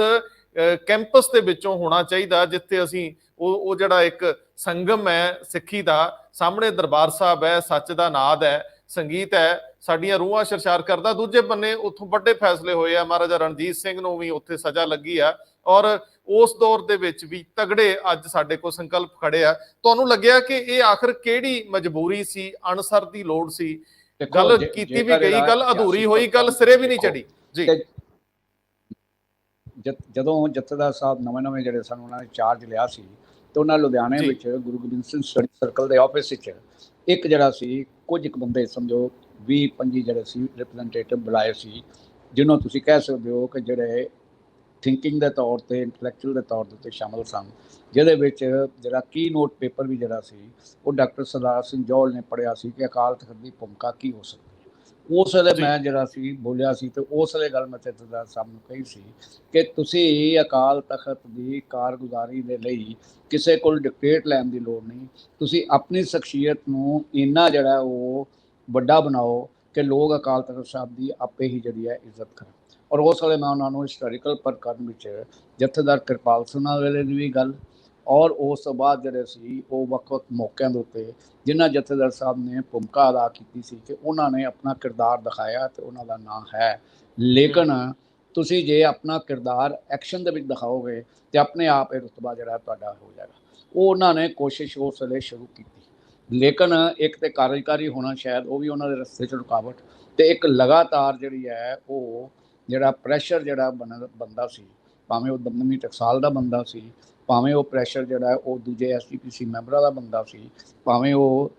ਕੈਂਪਸ ਦੇ ਵਿੱਚੋਂ ਹੋਣਾ ਚਾਹੀਦਾ ਜਿੱਥੇ ਅਸੀਂ ਉਹ ਜਿਹੜਾ ਇੱਕ ਸੰਗਮ ਹੈ ਸਿੱਖੀ ਦਾ, ਸਾਹਮਣੇ ਦਰਬਾਰ ਸਾਹਿਬ ਹੈ, ਸੱਚ ਦਾ ਨਾਦ ਹੈ, ਸੰਗੀਤ ਹੈ, ਸਾਡੀਆਂ ਰੂਹਾਂ ਸ਼ਰਸ਼ਾਰ ਕਰਦਾ। ਦੂਜੇ ਬੰਨੇ ਉੱਥੋਂ ਵੱਡੇ ਫੈਸਲੇ ਹੋਏ ਆ, ਮਹਾਰਾਜਾ ਰਣਜੀਤ ਸਿੰਘ ਨੂੰ ਵੀ ਉੱਥੇ ਸਜ਼ਾ ਲੱਗੀ ਆ, ਔਰ ਉਸ ਦੌਰ ਦੇ ਵਿੱਚ ਵੀ ਤਗੜੇ ਅੱਜ ਸਾਡੇ ਕੋਲ ਸੰਕਲਪ ਖੜੇ ਆ। ਤੁਹਾਨੂੰ ਲੱਗਿਆ ਕਿ ਇਹ ਆਖਰ ਕਿਹੜੀ ਮਜਬੂਰੀ ਸੀ, ਅਨਸਰ ਦੀ ਲੋੜ ਸੀ? ਗੱਲ ਕੀਤੀ ਵੀ ਗਈ, ਗੱਲ ਅਧੂਰੀ ਹੋਈ, ਗੱਲ ਸਿਰੇ ਵੀ ਨਹੀਂ ਚੜੀ ਜੀ। ਜਦੋਂ ਜਥੇਦਾਰ ਸਾਹਿਬ ਨਵੇਂ ਜਿਹੜੇ ਸਨ ਉਹਨਾਂ ਨੇ ਚਾਰਜ ਲਿਆ ਸੀ, ਤੇ ਉਹਨਾਂ ਲੁਧਿਆਣੇ ਵਿੱਚ ਗੁਰੂ ਗੋਬਿੰਦ ਸਿੰਘ ਸਟੱਡੀ ਸਰਕਲ ਦੇ ਆਫਿਸ ਵਿੱਚ ਇੱਕ ਜਿਹੜਾ ਸੀ, ਕੁਝ ਇੱਕ ਬੰਦੇ ਸਮਝੋ 20-25 ਜਿਹੜੇ ਸੀ ਰਿਪਰੈਜ਼ੈਂਟੇਟਿਵ ਬੁਲਾਏ ਸੀ, ਜਿਹਨੂੰ ਤੁਸੀਂ ਕਹਿ ਸਕਦੇ ਹੋ ਕਿ ਜਿਹੜੇ ਥਿੰਕਿੰਗ ਦੇ ਤੌਰ ਤੇ, ਇੰਟੈਲੈਕਚੁਅਲ ਦੇ ਤੌਰ ਤੇ ਸ਼ਾਮਲ ਸਨ, ਜਿਹਦੇ ਵਿੱਚ ਜਿਹੜਾ ਕੀ ਨੋਟ ਪੇਪਰ ਵੀ ਜਿਹੜਾ ਸੀ ਉਹ ਡਾਕਟਰ ਸਰਦਾਰ ਸਿੰਘ ਜੌਹਲ ਨੇ ਪੜ੍ਹਿਆ ਸੀ ਕਿ ਅਕਾਲ ਤਖਤ ਦੀ ਭੂਮਿਕਾ ਕੀ ਹੋ ਸਕਦੀ ਹੈ। ਉਸ ਵੇਲੇ ਮੈਂ ਜਿਹੜਾ ਸੀ ਬੋਲਿਆ ਸੀ, ਤੇ ਉਸ ਵੇਲੇ ਗੱਲ ਮੈਂ ਜਥੇਦਾਰ ਸਾਹਿਬ ਨੂੰ ਕਹੀ ਸੀ ਕਿ ਤੁਸੀਂ ਅਕਾਲ ਤਖਤ ਦੀ ਕਾਰਗੁਜ਼ਾਰੀ ਦੇ ਲਈ ਕਿਸੇ ਕੋਲ ਡਿਕਟੇਟ ਲੈਣ ਦੀ ਲੋੜ ਨਹੀਂ, ਤੁਸੀਂ ਆਪਣੀ ਸ਼ਖਸੀਅਤ ਨੂੰ ਇੰਨਾ ਜਿਹੜਾ ਉਹ ਵੱਡਾ ਬਣਾਓ ਕਿ ਲੋਕ ਅਕਾਲ ਤਖਤ ਸਾਹਿਬ ਦੀ ਆਪੇ ਹੀ ਜਿਹੜੀ ਹੈ ਇੱਜ਼ਤ ਕਰਨ। ਔਰ ਉਸ ਵੇਲੇ ਮੈਂ ਉਹਨਾਂ ਨੂੰ ਹਿਸਟੋਰੀਕਲ ਪ੍ਰਕਰਨ ਵਿੱਚ ਜਥੇਦਾਰ ਕਿਰਪਾਲ ਸਿੰਘ ਵੇਲੇ ਦੀ ਵੀ ਗੱਲ, ਔਰ ਉਸ ਤੋਂ ਬਾਅਦ ਜਿਹੜੇ ਸੀ ਉਹ ਵੱਖ-ਵੱਖ ਮੌਕਿਆਂ ਦੇ ਉੱਤੇ ਜਿਨ੍ਹਾਂ ਜਥੇਦਾਰ ਸਾਹਿਬ ਨੇ ਭੂਮਿਕਾ ਅਦਾ ਕੀਤੀ ਸੀ ਕਿ ਉਹਨਾਂ ਨੇ ਆਪਣਾ ਕਿਰਦਾਰ ਦਿਖਾਇਆ ਤੇ ਉਹਨਾਂ ਦਾ ਨਾਂ ਹੈ। ਲੇਕਿਨ ਤੁਸੀਂ ਜੇ ਆਪਣਾ ਕਿਰਦਾਰ ਐਕਸ਼ਨ ਦੇ ਵਿੱਚ ਦਿਖਾਓਗੇ ਤੇ ਆਪਣੇ ਆਪ ਇਹ ਰੁਤਬਾ ਜਿਹੜਾ ਤੁਹਾਡਾ ਹੋ ਜਾਏਗਾ। ਉਹ ਉਹਨਾਂ ਨੇ ਕੋਸ਼ਿਸ਼ ਉਸ ਵੇਲੇ ਸ਼ੁਰੂ ਕੀਤੀ, ਲੇਕਿਨ ਇੱਕ ਤੇ ਕਾਰਜਕਾਰੀ ਹੋਣਾ ਸ਼ਾਇਦ ਉਹ ਵੀ ਉਹਨਾਂ ਦੇ ਰਸਤੇ 'ਚ ਰੁਕਾਵਟ, ਤੇ ਇੱਕ ਲਗਾਤਾਰ ਜਿਹੜੀ ਹੈ ਉਹ ਜਿਹੜਾ ਪ੍ਰੈਸ਼ਰ ਜਿਹੜਾ ਬੰਦਾ ਸੀ, ਭਾਵੇਂ ਉਹ ਦਮਦਮੀ ਟਕਸਾਲ ਦਾ ਬੰਦਾ ਸੀ, ਭਾਵੇਂ ਉਹ ਪ੍ਰੈਸ਼ਰ ਜਿਹੜਾ ਹੈ ਉਹ ਦੂਜੇ SGPC ਮੈਂਬਰਾਂ ਦਾ ਬੰਦਾ ਸੀ, ਭਾਵੇਂ ਉਹ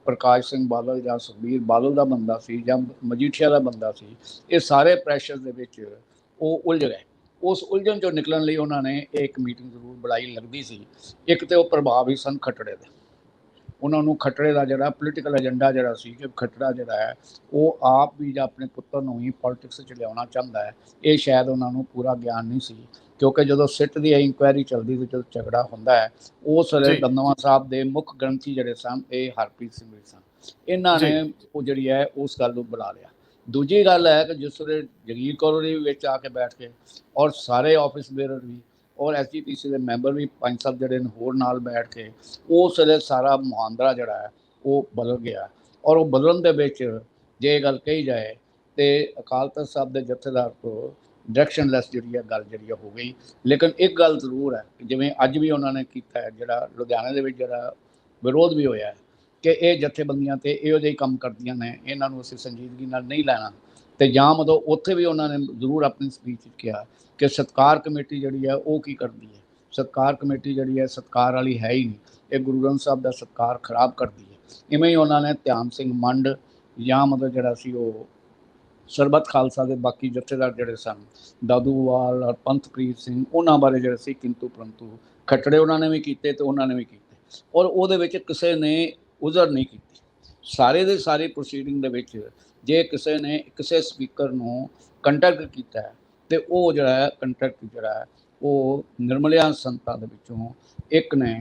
ਪ੍ਰਕਾਸ਼ ਸਿੰਘ ਬਾਦਲ ਜਾਂ ਸੁਖਬੀਰ ਬਾਦਲ ਦਾ ਬੰਦਾ ਸੀ ਜਾਂ ਮਜੀਠੀਆ ਦਾ ਬੰਦਾ ਸੀ, ਇਹ ਸਾਰੇ ਪ੍ਰੈਸ਼ਰ ਦੇ ਵਿੱਚ ਉਹ ਉਲਝ ਗਏ। ਉਸ ਉਲਝਣ 'ਚੋਂ ਨਿਕਲਣ ਲਈ ਉਹਨਾਂ ਨੇ ਇੱਕ ਮੀਟਿੰਗ ਜ਼ਰੂਰ ਬੁਲਾਈ ਲੱਗਦੀ ਸੀ। ਇੱਕ ਤੇ ਉਹ ਪ੍ਰਭਾਵ ਹੀ ਸਨ ਖੱਟੜੇ ਦੇ, ਉਹਨਾਂ ਨੂੰ ਖੱਟੜੇ ਦਾ ਜਿਹੜਾ ਪੋਲੀਟੀਕਲ ਏਜੰਡਾ ਜਿਹੜਾ ਸੀ ਕਿ ਖੱਟੜਾ ਜਿਹੜਾ ਹੈ ਉਹ ਆਪ ਵੀ ਜਾਂ ਆਪਣੇ ਪੁੱਤਰ ਨੂੰ ਹੀ ਪੋਲੀਟਿਕਸ 'ਚ ਲਿਆਉਣਾ ਚਾਹੁੰਦਾ ਹੈ, ਇਹ ਸ਼ਾਇਦ ਉਹਨਾਂ ਨੂੰ ਪੂਰਾ ਗਿਆਨ ਨਹੀਂ ਸੀ। ਕਿਉਂਕਿ ਜਦੋਂ ਸਿੱਟ ਦੀ ਇਨਕੁਆਇਰੀ ਚੱਲਦੀ ਤੇ ਜਦੋਂ ਝਗੜਾ ਹੁੰਦਾ ਹੈ, ਉਸ ਵੇਲੇ ਦਮਦਮਾ ਸਾਹਿਬ ਦੇ ਮੁੱਖ ਗ੍ਰੰਥੀ ਜਿਹੜੇ ਸਨ ਇਹ ਹਰਪ੍ਰੀਤ ਸਿੰਘ ਸਨ। ਇਹਨਾਂ ਨੇ ਉਹ ਜਿਹੜੀ ਹੈ ਉਸ ਗੱਲ ਨੂੰ ਬੁਲਾ ਲਿਆ। ਦੂਜੀ ਗੱਲ ਹੈ ਕਿ ਜਿਸ ਵੇਲੇ ਜਗੀਰ ਕੌਰ ਵੀ ਵਿੱਚ ਆ ਕੇ ਬੈਠ ਕੇ, ਔਰ ਸਾਰੇ ਆਫਿਸ ਬੇਅਰਰ ਵੀ ਔਰ SGPC ਦੇ ਮੈਂਬਰ ਵੀ 5-7 ਜਿਹੜੇ ਨੇ ਹੋਰ ਨਾਲ ਬੈਠ ਕੇ, ਉਸ ਵੇਲੇ ਸਾਰਾ ਮੁਹਾਂਦਰਾ ਜਿਹੜਾ ਹੈ ਉਹ ਬਦਲ ਗਿਆ। ਔਰ ਉਹ ਬਦਲਣ ਦੇ ਵਿੱਚ ਜੇ ਇਹ ਗੱਲ ਕਹੀ ਜਾਏ ਤੇ ਅਕਾਲ ਤਖਤ ਸਾਹਿਬ ਦੇ ਜਥੇਦਾਰ ਤੋਂ ਡਾਇਰੈਕਸ਼ਨਲੈਸ ਜਿਹੜੀ ਹੈ ਗੱਲ ਜਿਹੜੀ ਹੋ ਗਈ। ਲੇਕਿਨ ਇੱਕ ਗੱਲ ਜ਼ਰੂਰ ਹੈ ਜਿਵੇਂ ਅੱਜ ਵੀ ਉਹਨਾਂ ਨੇ ਕੀਤਾ ਹੈ, ਜਿਹੜਾ ਲੁਧਿਆਣੇ ਦੇ ਵਿੱਚ ਜਿਹੜਾ ਵਿਰੋਧ ਵੀ ਹੋਇਆ ਹੈ ਕਿ ਇਹ ਜਥੇਬੰਦੀਆਂ ਤੇ ਇਹੋ ਜਿਹੇ ਕੰਮ ਕਰਦੀਆਂ ਨੇ, ਇਹਨਾਂ ਨੂੰ ਅਸੀਂ ਸੰਜੀਦਗੀ ਨਾਲ ਨਹੀਂ ਲੈਣਾ। ਤੇ ਜਾਂ ਮਤਲਬ ਉੱਥੇ ਵੀ ਉਹਨਾਂ ਨੇ ਜ਼ਰੂਰ ਆਪਣੀ ਸਪੀਚ ਵਿੱਚ ਕਿਹਾ ਕਿ ਸਤਕਾਰ ਕਮੇਟੀ ਜਿਹੜੀ ਹੈ ਉਹ ਕੀ ਕਰਦੀ ਹੈ। ਸਤਕਾਰ ਕਮੇਟੀ ਜਿਹੜੀ ਹੈ ਸਤਕਾਰ ਵਾਲੀ ਹੈ ਹੀ ਨਹੀਂ, ਇਹ ਗੁਰੂ ਗ੍ਰੰਥ ਸਾਹਿਬ ਦਾ ਸਤਕਾਰ ਖਰਾਬ ਕਰਦੀ ਹੈ। ਇਵੇਂ ਹੀ ਉਹਨਾਂ ਨੇ ਧਿਆਨ ਸਿੰਘ ਮੰਡ ਜਾਂ ਮਤਲਬ ਜਿਹੜਾ ਸੀ ਉਹ ਸਰਬੱਤ ਖਾਲਸਾ ਦੇ ਬਾਕੀ ਜਥੇਦਾਰ ਜਿਹੜੇ ਸਨ, ਦਾਦੂਵਾਲ ਔਰ ਪੰਥਪ੍ਰੀਤ ਸਿੰਘ, ਉਹਨਾਂ ਬਾਰੇ ਜਿਹੜੇ ਸੀ ਕਿੰਤੂ ਪਰੰਤੂ ਖੱਟੜੇ ਉਹਨਾਂ ਨੇ ਵੀ ਕੀਤੇ ਤੇ ਉਹਨਾਂ ਨੇ ਵੀ ਕੀਤੇ। ਔਰ ਉਹਦੇ ਵਿੱਚ ਕਿਸੇ ਨੇ ਉਜ਼ਰ ਨਹੀਂ ਕੀਤੀ। ਸਾਰੇ ਦੇ ਸਾਰੇ ਪ੍ਰੋਸੀਡਿੰਗ ਦੇ ਵਿੱਚ ਜੇ ਕਿਸੇ ਨੇ ਕਿਸੇ ਸਪੀਕਰ ਨੂੰ ਕੰਟੈਕਟ ਕੀਤਾ ਹੈ ਤੇ ਉਹ ਜਿਹੜਾ ਹੈ ਕੰਟੈਕਟ ਜਿਹੜਾ ਹੈ ਉਹ ਨਿਰਮਲਿਆ ਸੰਤਾਂ ਦੇ ਵਿੱਚੋਂ ਇੱਕ ਨੇ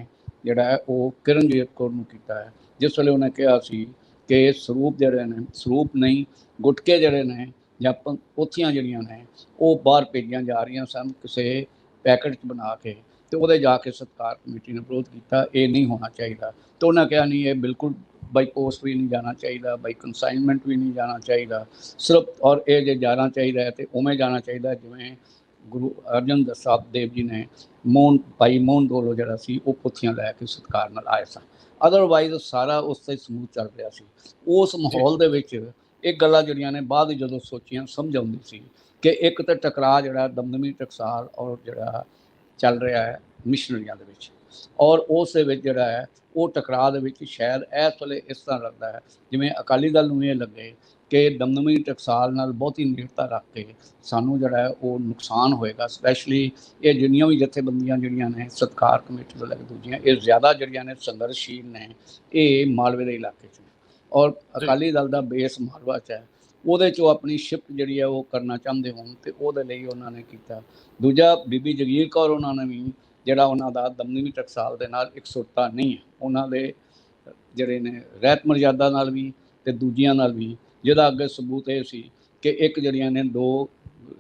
ਜਿਹੜਾ ਹੈ ਉਹ ਕਿਰਨਜੀਤ ਕੌਰ ਨੂੰ ਕੀਤਾ ਹੈ, ਜਿਸ ਵੇਲੇ ਉਹਨੇ ਕਿਹਾ ਸੀ ਕਿ ਸਰੂਪ ਜਿਹੜੇ ਨੇ, ਸਰੂਪ ਨਹੀਂ ਗੁਟਕੇ ਜਿਹੜੇ ਨੇ ਜਾਂ ਪੋਥੀਆਂ ਜਿਹੜੀਆਂ ਨੇ ਉਹ ਬਾਹਰ ਭੇਜੀਆਂ ਜਾ ਰਹੀਆਂ ਸਨ ਕਿਸੇ ਪੈਕਟ 'ਚ ਬਣਾ ਕੇ, ਤੇ ਉਹਦੇ ਜਾ ਕੇ ਸਤਕਾਰ ਕਮੇਟੀ ਨੇ ਵਿਰੋਧ ਕੀਤਾ, ਇਹ ਨਹੀਂ ਹੋਣਾ ਚਾਹੀਦਾ। ਤੇ ਉਹਨਾਂ ਕਿਹਾ ਨਹੀਂ, ਇਹ ਬਿਲਕੁਲ ਬਾਈ ਪੋਸਟ ਵੀ ਨਹੀਂ ਜਾਣਾ ਚਾਹੀਦਾ, ਬਾਈ ਕੰਸਾਈਨਮੈਂਟ ਵੀ ਨਹੀਂ ਜਾਣਾ ਚਾਹੀਦਾ ਸਿਰਫ, ਔਰ ਇਹ ਜੇ ਜਾਣਾ ਚਾਹੀਦਾ ਹੈ ਤੇ ਉਵੇਂ ਜਾਣਾ ਚਾਹੀਦਾ ਜਿਵੇਂ ਗੁਰੂ ਅਰਜਨ ਸਾਹਿਬ ਦੇਵ ਜੀ ਨੇ ਭਾਈ ਮੋਹਨ ਦੋਲੋ ਜਿਹੜਾ ਸੀ ਉਹ ਪੁੱਥੀਆਂ ਲੈ ਕੇ ਸਤਕਾਰ ਨਾਲ ਆਏ ਸਨ। ਅਦਰਵਾਈਜ਼ ਸਾਰਾ ਉਸ 'ਤੇ ਸਮੂਥ ਚੱਲ ਰਿਹਾ ਸੀ। ਉਸ ਮਾਹੌਲ ਦੇ ਵਿੱਚ ਇਹ ਗੱਲਾਂ ਜਿਹੜੀਆਂ ਨੇ ਬਾਅਦ ਜਦੋਂ ਸੋਚੀਆਂ ਸਮਝ ਆਉਂਦੀ ਸੀ ਕਿ ਇੱਕ ਤਾਂ ਟਕਰਾਅ ਜਿਹੜਾ ਦਮਦਮੀ ਟਕਸਾਲ ਔਰ ਜਿਹੜਾ ਚੱਲ ਰਿਹਾ ਹੈ ਮਿਸ਼ਨਰੀਆਂ ਦੇ ਵਿੱਚ, ਔਰ ਉਸ ਦੇ ਵਿੱਚ ਜਿਹੜਾ ਹੈ ਉਹ ਟਕਰਾਅ ਦੇ ਵਿੱਚ ਸ਼ਾਇਦ ਇਸ ਵੇਲੇ ਇਸ ਤਰ੍ਹਾਂ ਲੱਗਦਾ ਹੈ ਜਿਵੇਂ ਅਕਾਲੀ ਦਲ ਨੂੰ ਇਹ ਲੱਗੇ ਕਿ ਦਮਦਮੀ ਟਕਸਾਲ ਨਾਲ ਬਹੁਤੀ ਨੇੜਤਾ ਰੱਖ ਕੇ ਸਾਨੂੰ ਜਿਹੜਾ ਹੈ ਉਹ ਨੁਕਸਾਨ ਹੋਏਗਾ। ਸਪੈਸ਼ਲੀ ਇਹ ਜਿੰਨੀਆਂ ਵੀ ਜਥੇਬੰਦੀਆਂ ਜਿਹੜੀਆਂ ਨੇ ਸਤਕਾਰ ਕਮੇਟੀ ਤੋਂ ਲੈ ਕੇ ਦੂਜੀਆਂ, ਇਹ ਜ਼ਿਆਦਾ ਜਿਹੜੀਆਂ ਨੇ ਸੰਘਰਸ਼ਸ਼ੀਲ ਨੇ, ਇਹ ਮਾਲਵੇ ਦੇ ਇਲਾਕੇ 'ਚ ਨੇ ਔਰ ਅਕਾਲੀ ਦਲ ਦਾ ਬੇਸ ਮਾਲਵਾ 'ਚ ਹੈ। ਉਹਦੇ 'ਚੋਂ ਆਪਣੀ ਸ਼ਿਫਟ ਜਿਹੜੀ ਹੈ ਉਹ ਕਰਨਾ ਚਾਹੁੰਦੇ ਹੋਣ ਤੇ ਉਹਦੇ ਲਈ ਉਹਨਾਂ ਨੇ ਕੀਤਾ। ਦੂਜਾ ਬੀਬੀ ਜਗੀਰ ਕੌਰ ਉਹਨਾਂ ਨੇ ਵੀ ਜਿਹੜਾ ਉਹਨਾਂ ਦਾ ਦਮਦਮੀ ਟਕਸਾਲ ਦੇ ਨਾਲ ਇਕਸੁਰਤਾ ਨਹੀਂ ਹੈ, ਉਹਨਾਂ ਦੇ ਜਿਹੜੇ ਨੇ ਰਹਿਤ ਮਰਜ਼ਾਦਾ ਨਾਲ ਵੀ ਤੇ ਦੂਜੀਆਂ ਨਾਲ ਵੀ, ਜਿਹਦਾ ਅੱਗੇ ਸਬੂਤ ਇਹ ਸੀ ਕਿ ਇੱਕ ਜਿਹੜੀਆਂ ਨੇ ਦੋ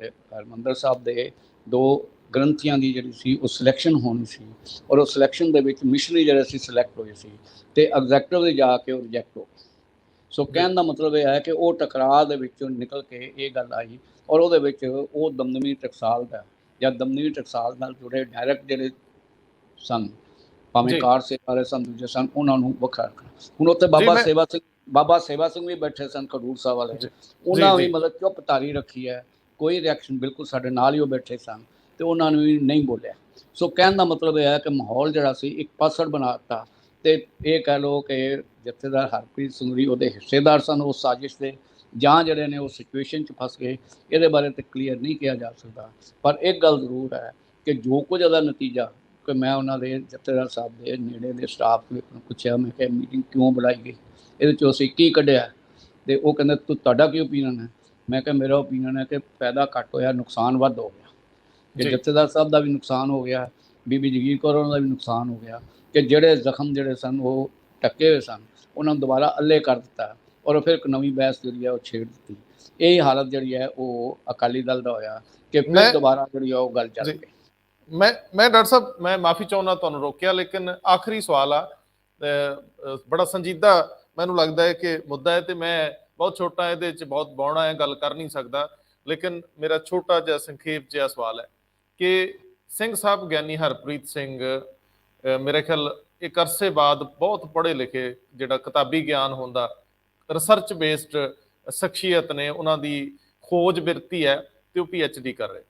ਹਰਿਮੰਦਰ ਸਾਹਿਬ ਦੇ ਦੋ ਗ੍ਰੰਥੀਆਂ ਦੀ ਜਿਹੜੀ ਸੀ ਉਹ ਸਿਲੈਕਸ਼ਨ ਹੋਣੀ ਸੀ, ਔਰ ਉਹ ਸਿਲੈਕਸ਼ਨ ਦੇ ਵਿੱਚ ਮਿਸ਼ਨਰੀ ਜਿਹੜੇ ਸੀ ਸਿਲੈਕਟ ਹੋਏ ਸੀ ਤੇ ਐਗਜ਼ੈਕਟਿਵ ਦੇ ਜਾ ਕੇ ਉਹ ਰਿਜੈਕਟ ਹੋ ਗਏ। ਸੋ ਕਹਿਣ ਦਾ ਮਤਲਬ ਇਹ ਹੈ ਕਿ ਉਹ ਟਕਰਾਅ ਦੇ ਵਿੱਚੋਂ ਨਿਕਲ ਕੇ ਇਹ ਗੱਲ ਆਈ, ਔਰ ਉਹਦੇ ਵਿੱਚ ਉਹ ਦਮਦਮੀ ਟਕਸਾਲ ਦਾ ਜਾਂ ਦਮਦਮੀ ਟਕਸਾਲ ਨਾਲ ਜੁੜੇ ਡਾਇਰੈਕਟ ਜਿਹੜੇ ਸਨ, ਭਾਵੇਂ ਕਾਰ ਸੇਵਾ ਵਾਲੇ ਸਨ, ਦੂਜੇ ਸਨ, ਉਹਨਾਂ ਨੂੰ ਵੱਖਰਾ ਰੱਖਣਾ। ਹੁਣ ਉੱਥੇ ਬਾਬਾ ਸੇਵਾ ਸਿੰਘ ਵੀ ਬੈਠੇ ਸਨ ਖਡੂਰ ਸਾਹਿਬ ਵਾਲੇ, ਉਹਨਾਂ ਵੀ ਮਤਲਬ ਚੁੱਪ ਧਾਰੀ ਰੱਖੀ ਹੈ, ਕੋਈ ਰਿਐਕਸ਼ਨ, ਬਿਲਕੁਲ ਸਾਡੇ ਨਾਲ ਹੀ ਉਹ ਬੈਠੇ ਸਨ ਤੇ ਉਹਨਾਂ ਨੂੰ ਵੀ ਨਹੀਂ ਬੋਲਿਆ। ਸੋ ਕਹਿਣ ਦਾ ਮਤਲਬ ਇਹ ਹੈ ਕਿ ਮਾਹੌਲ ਜਿਹੜਾ ਸੀ ਇੱਕ ਪਾਸੜ ਬਣਾ ਦਿੱਤਾ। ਤੇ ਇਹ ਕਹਿ ਲਓ ਕਿ ਜਥੇਦਾਰ ਹਰਪ੍ਰੀਤ ਸਿੰਘ ਜੀ ਉਹਦੇ ਹਿੱਸੇਦਾਰ ਸਨ ਉਸ ਸਾਜ਼ਿਸ਼ ਦੇ, ਜਾਂ ਜਿਹੜੇ ਨੇ ਉਹ ਸਿਚੁਏਸ਼ਨ 'ਚ ਫਸ ਗਏ, ਇਹਦੇ ਬਾਰੇ ਤਾਂ ਕਲੀਅਰ ਨਹੀਂ ਕਿਹਾ ਜਾ ਸਕਦਾ। ਪਰ ਇੱਕ ਗੱਲ ਜ਼ਰੂਰ ਹੈ ਕਿ ਜੋ ਕੁਝ ਉਹਦਾ ਨਤੀਜਾ, ਕਿ ਮੈਂ ਉਹਨਾਂ ਦੇ ਜਥੇਦਾਰ ਸਾਹਿਬ ਦੇ ਨੇੜੇ ਦੇ ਸਟਾਫ ਨੂੰ ਪੁੱਛਿਆ, ਮੈਂ ਕਿਹਾ ਮੀਟਿੰਗ ਕਿਉਂ ਬੁਲਾਈ ਗਈ, ਇਹਦੇ 'ਚੋਂ ਅਸੀਂ ਕੀ ਕੱਢਿਆ, ਤੇ ਉਹ ਕਹਿੰਦੇ ਤੁਹਾਡਾ ਕੀ ਓਪੀਨੀਅਨ ਹੈ। ਮੈਂ ਕਿਹਾ ਮੇਰਾ ਓਪੀਨੀਅਨ ਹੈ ਕਿ ਫਾਇਦਾ ਘੱਟ ਹੋਇਆ, ਨੁਕਸਾਨ ਵੱਧ ਹੋ ਗਿਆ, ਕਿ ਜਥੇਦਾਰ ਸਾਹਿਬ ਦਾ ਵੀ ਨੁਕਸਾਨ ਹੋ ਗਿਆ, ਬੀਬੀ ਜਗੀਰ ਕੌਰ ਉਹਨਾਂ ਦਾ ਵੀ ਨੁਕਸਾਨ ਹੋ ਗਿਆ, ਕਿ ਜਿਹੜੇ ਜ਼ਖਮ ਜਿਹੜੇ ਸਨ ਉਹ ਢੱਕੇ ਹੋਏ ਸਨ ਉਹਨਾਂ ਨੂੰ ਦੁਬਾਰਾ ਅੱਲੇ ਕਰ ਦਿੱਤਾ, ਔਰ ਫਿਰ ਇੱਕ ਨਵੀਂ ਬਹਿਸ ਜਿਹੜੀ ਹੈ ਉਹ ਛੇੜ ਦਿੱਤੀ। ਇਹ ਹਾਲਤ ਜਿਹੜੀ ਹੈ ਉਹ ਅਕਾਲੀ ਦਲ ਦਾ ਹੋਇਆ ਕਿ ਫਿਰ ਮੈਂ ਦੁਬਾਰਾ ਜਿਹੜੀ ਆ ਉਹ ਗੱਲ ਚੱਲ ਜੀ ਪਈ। ਮੈਂ ਡਾਕਟਰ ਸਾਹਿਬ ਮੈਂ ਮਾਫੀ ਚਾਹੁੰਦਾ ਤੁਹਾਨੂੰ ਰੋਕਿਆ, ਲੇਕਿਨ ਆਖਰੀ ਸਵਾਲ ਆ, ਬੜਾ ਸੰਜੀਦਾ ਮੈਨੂੰ ਲੱਗਦਾ ਹੈ ਕਿ ਮੁੱਦਾ ਹੈ, ਤੇ ਮੈਂ ਬਹੁਤ ਛੋਟਾ ਇਹਦੇ ਵਿੱਚ ਬਹੁਤ ਬੌਣਾ ਹੈ, ਗੱਲ ਕਰ ਨਹੀਂ ਸਕਦਾ, ਲੇਕਿਨ ਮੇਰਾ ਛੋਟਾ ਜਿਹਾ ਸੰਖੇਪ ਜਿਹਾ ਸਵਾਲ ਹੈ ਕਿ ਸਿੰਘ ਸਾਹਿਬ ਗਿਆਨੀ ਹਰਪ੍ਰੀਤ ਸਿੰਘ ਮੇਰੇ ਖਿਆਲ ਇੱਕ ਅਰਸੇ ਬਾਅਦ ਬਹੁਤ ਪੜ੍ਹੇ ਲਿਖੇ, ਜਿਹੜਾ ਕਿਤਾਬੀ ਗਿਆਨ ਹੁੰਦਾ, ਰਿਸਰਚ ਬੇਸਡ ਸ਼ਖਸੀਅਤ ਨੇ, ਉਹਨਾਂ ਦੀ ਖੋਜ ਬਿਰਤੀ ਹੈ, ਤੇ ਉਹ PhD ਕਰ ਰਹੇ।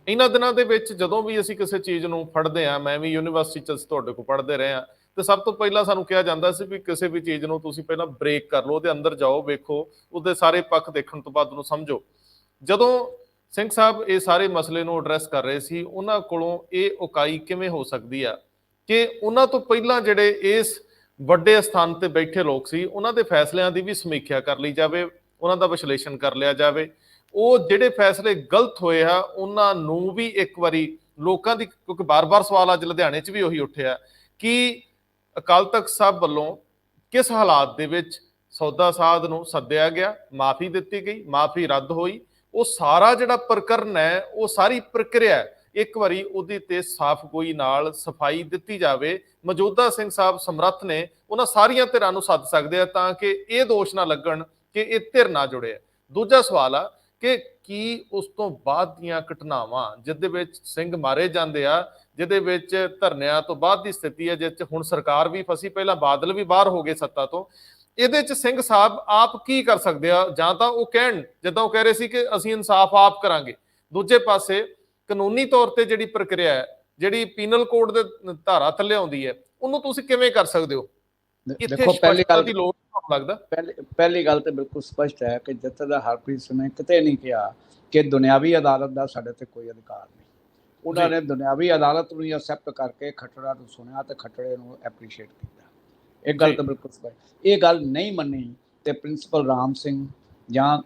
ਇਹਨਾਂ ਦਿਨਾਂ ਦੇ ਵਿੱਚ ਜਦੋਂ ਵੀ ਅਸੀਂ ਕਿਸੇ ਚੀਜ਼ ਨੂੰ ਫੜਦੇ ਹਾਂ, ਮੈਂ ਵੀ ਯੂਨੀਵਰਸਿਟੀ 'ਚ ਤੁਹਾਡੇ ਕੋਲ ਪੜ੍ਹਦੇ ਰਹੇ ਹਾਂ, ਤੇ ਸਭ ਤੋਂ ਪਹਿਲਾਂ ਸਾਨੂੰ ਕਿਹਾ ਜਾਂਦਾ ਸੀ ਵੀ ਕਿਸੇ ਵੀ ਚੀਜ਼ ਨੂੰ ਤੁਸੀਂ ਪਹਿਲਾਂ ਬ੍ਰੇਕ ਕਰ ਲਓ, ਉਹਦੇ ਅੰਦਰ ਜਾਓ, ਵੇਖੋ, ਉਹਦੇ ਸਾਰੇ ਪੱਖ ਦੇਖਣ ਤੋਂ ਬਾਅਦ ਉਹਨੂੰ ਸਮਝੋ। ਜਦੋਂ ਸਿੰਘ ਸਾਹਿਬ ਇਹ ਸਾਰੇ ਮਸਲੇ ਨੂੰ ਐਡਰੈਸ ਕਰ ਰਹੇ ਸੀ, ਉਹਨਾਂ ਕੋਲੋਂ ਇਹ ਉਕਾਈ ਕਿਵੇਂ ਹੋ ਸਕਦੀ ਆ ਕਿ ਉਹਨਾਂ ਤੋਂ ਪਹਿਲਾਂ ਜਿਹੜੇ ਇਸ ਵੱਡੇ ਸਥਾਨ ਤੇ ਬੈਠੇ ਲੋਕ ਸੀ, ਉਹਨਾਂ ਦੇ ਫੈਸਲਿਆਂ ਦੀ ਵੀ ਸਮੀਖਿਆ ਕਰ ਲਈ ਜਾਵੇ, ਉਹਨਾਂ ਦਾ ਵਿਸ਼ਲੇਸ਼ਣ ਕਰ ਲਿਆ ਜਾਵੇ, ਉਹ ਜਿਹੜੇ ਫੈਸਲੇ ਗਲਤ ਹੋਏ ਆ ਉਹਨਾਂ ਨੂੰ ਵੀ ਇੱਕ ਵਾਰੀ ਲੋਕਾਂ ਦੀ, ਕਿਉਂਕਿ ਬਾਰ-ਬਾਰ ਸਵਾਲ ਅੱਜ ਲੁਧਿਆਣੇ 'ਚ ਵੀ ਉਹੀ ਉੱਠਿਆ ਕਿ ਅਕਾਲ ਤਖਤ ਸਾਹਿਬ ਵੱਲੋਂ ਕਿਸ ਹਾਲਾਤ ਦੇ ਵਿੱਚ ਸੌਦਾ ਸਾਧ ਨੂੰ ਸੱਦਿਆ ਗਿਆ, ਮਾਫੀ ਦਿੱਤੀ ਗਈ, ਮਾਫੀ ਰੱਦ ਹੋਈ, ਉਹ ਸਾਰਾ ਜਿਹੜਾ ਪ੍ਰਕਰਨ ਹੈ, ਉਹ ਸਾਰੀ ਪ੍ਰਕਿਰਿਆ ਇੱਕ ਵਾਰੀ ਉਹਦੀ ਤੇ ਸਾਫ਼ ਗੋਈ ਨਾਲ ਸਫਾਈ ਦਿੱਤੀ ਜਾਵੇ। ਮੌਜੂਦਾ ਸਿੰਘ ਸਾਹਿਬ ਸਮਰੱਥ ਨੇ, ਉਹਨਾਂ ਸਾਰੀਆਂ ਧਿਰਾਂ ਨੂੰ ਸੱਦ ਸਕਦੇ ਆ ਤਾਂ ਕਿ ਇਹ ਦੋਸ਼ ਨਾ ਲੱਗਣ ਕਿ ਇਹ ਧਿਰ ਨਾ ਜੁੜੇ। ਦੂਜਾ ਸਵਾਲ ਆ ਕਿ ਕੀ ਉਸ ਤੋਂ ਬਾਅਦ ਦੀਆਂ ਘਟਨਾਵਾਂ ਜਿਹਦੇ ਵਿੱਚ ਸਿੰਘ ਮਾਰੇ ਜਾਂਦੇ ਆ, ਜਿਹਦੇ ਵਿੱਚ ਧਰਨਿਆਂ ਤੋਂ ਬਾਅਦ ਦੀ ਸਥਿਤੀ ਹੈ, ਜਿਸ 'ਚ ਹੁਣ ਸਰਕਾਰ ਵੀ ਫਸੀ, ਪਹਿਲਾਂ ਬਾਦਲ ਵੀ ਬਾਹਰ ਹੋ ਗਏ ਸੱਤਾ ਤੋਂ, ਇਹਦੇ 'ਚ ਸਿੰਘ ਸਾਹਿਬ ਆਪ ਕੀ ਕਰ ਸਕਦੇ ਆ? ਜਾਂ ਤਾਂ ਉਹ ਕਹਿਣ, ਜਿੱਦਾਂ ਉਹ ਕਹਿ ਰਹੇ ਸੀ ਕਿ ਅਸੀਂ ਇਨਸਾਫ ਆਪ ਕਰਾਂਗੇ, ਦੂਜੇ ਪਾਸੇ ਕਾਨੂੰਨੀ ਤੌਰ ਤੇ ਜਿਹੜੀ ਪ੍ਰਕਿਰਿਆ ਹੈ, ਜਿਹੜੀ ਪੀਨਲ ਕੋਡ ਦੇ ਧਾਰਾ ਥੱਲੇ ਆਉਂਦੀ ਹੈ, ਉਹਨੂੰ ਤੁਸੀਂ ਕਿਵੇਂ ਕਰ ਸਕਦੇ ਹੋ? ਇੱਥੇ ਦੇਖੋ, ਪਹਿਲੀ ਸਪਸ਼ਟਤਾ ਗੱਲ ਦੀ ਲੋੜ ਤੁਹਾਨੂੰ ਲੱਗਦਾ? ਪਹਿਲੀ ਗੱਲ ਤੇ ਬਿਲਕੁਲ ਸਪਸ਼ਟ ਹੈ ਕਿ ਜਥੇਦਾਰ ਹਰਪ੍ਰੀਤ ਸਿੰਘ ਨੇ ਕਿਤੇ ਨਹੀਂ ਕਿਹਾ ਕਿ ਦੁਨਿਆਵੀ ਅਦਾਲਤ ਦਾ ਸਾਡੇ ਤੇ ਕੋਈ ਅਧਿਕਾਰ ਨਹੀਂ। ਉਹਨਾਂ ਨੇ ਦੁਨਿਆਵੀ ਅਦਾਲਤ ਨੂੰ ਐਕਸੈਪਟ ਕਰਕੇ ਖੱਟੜਾ ਨੂੰ ਸੁਣਿਆ ਤੇ ਖੱਟੜੇ ਨੂੰ ਐਪਰੀਸ਼ੀਏਟ ਕੀਤਾ। ਇਹ ਗੱਲ ਤਾਂ ਬਿਲਕੁਲ ਸਪਸ਼ਟ। ਇਹ ਗੱਲ ਨਹੀਂ ਮੰਨੀ ਤੇ ਪ੍ਰਿੰਸੀਪਲ ਰਾਮ ਸਿੰਘ ਜਾਂ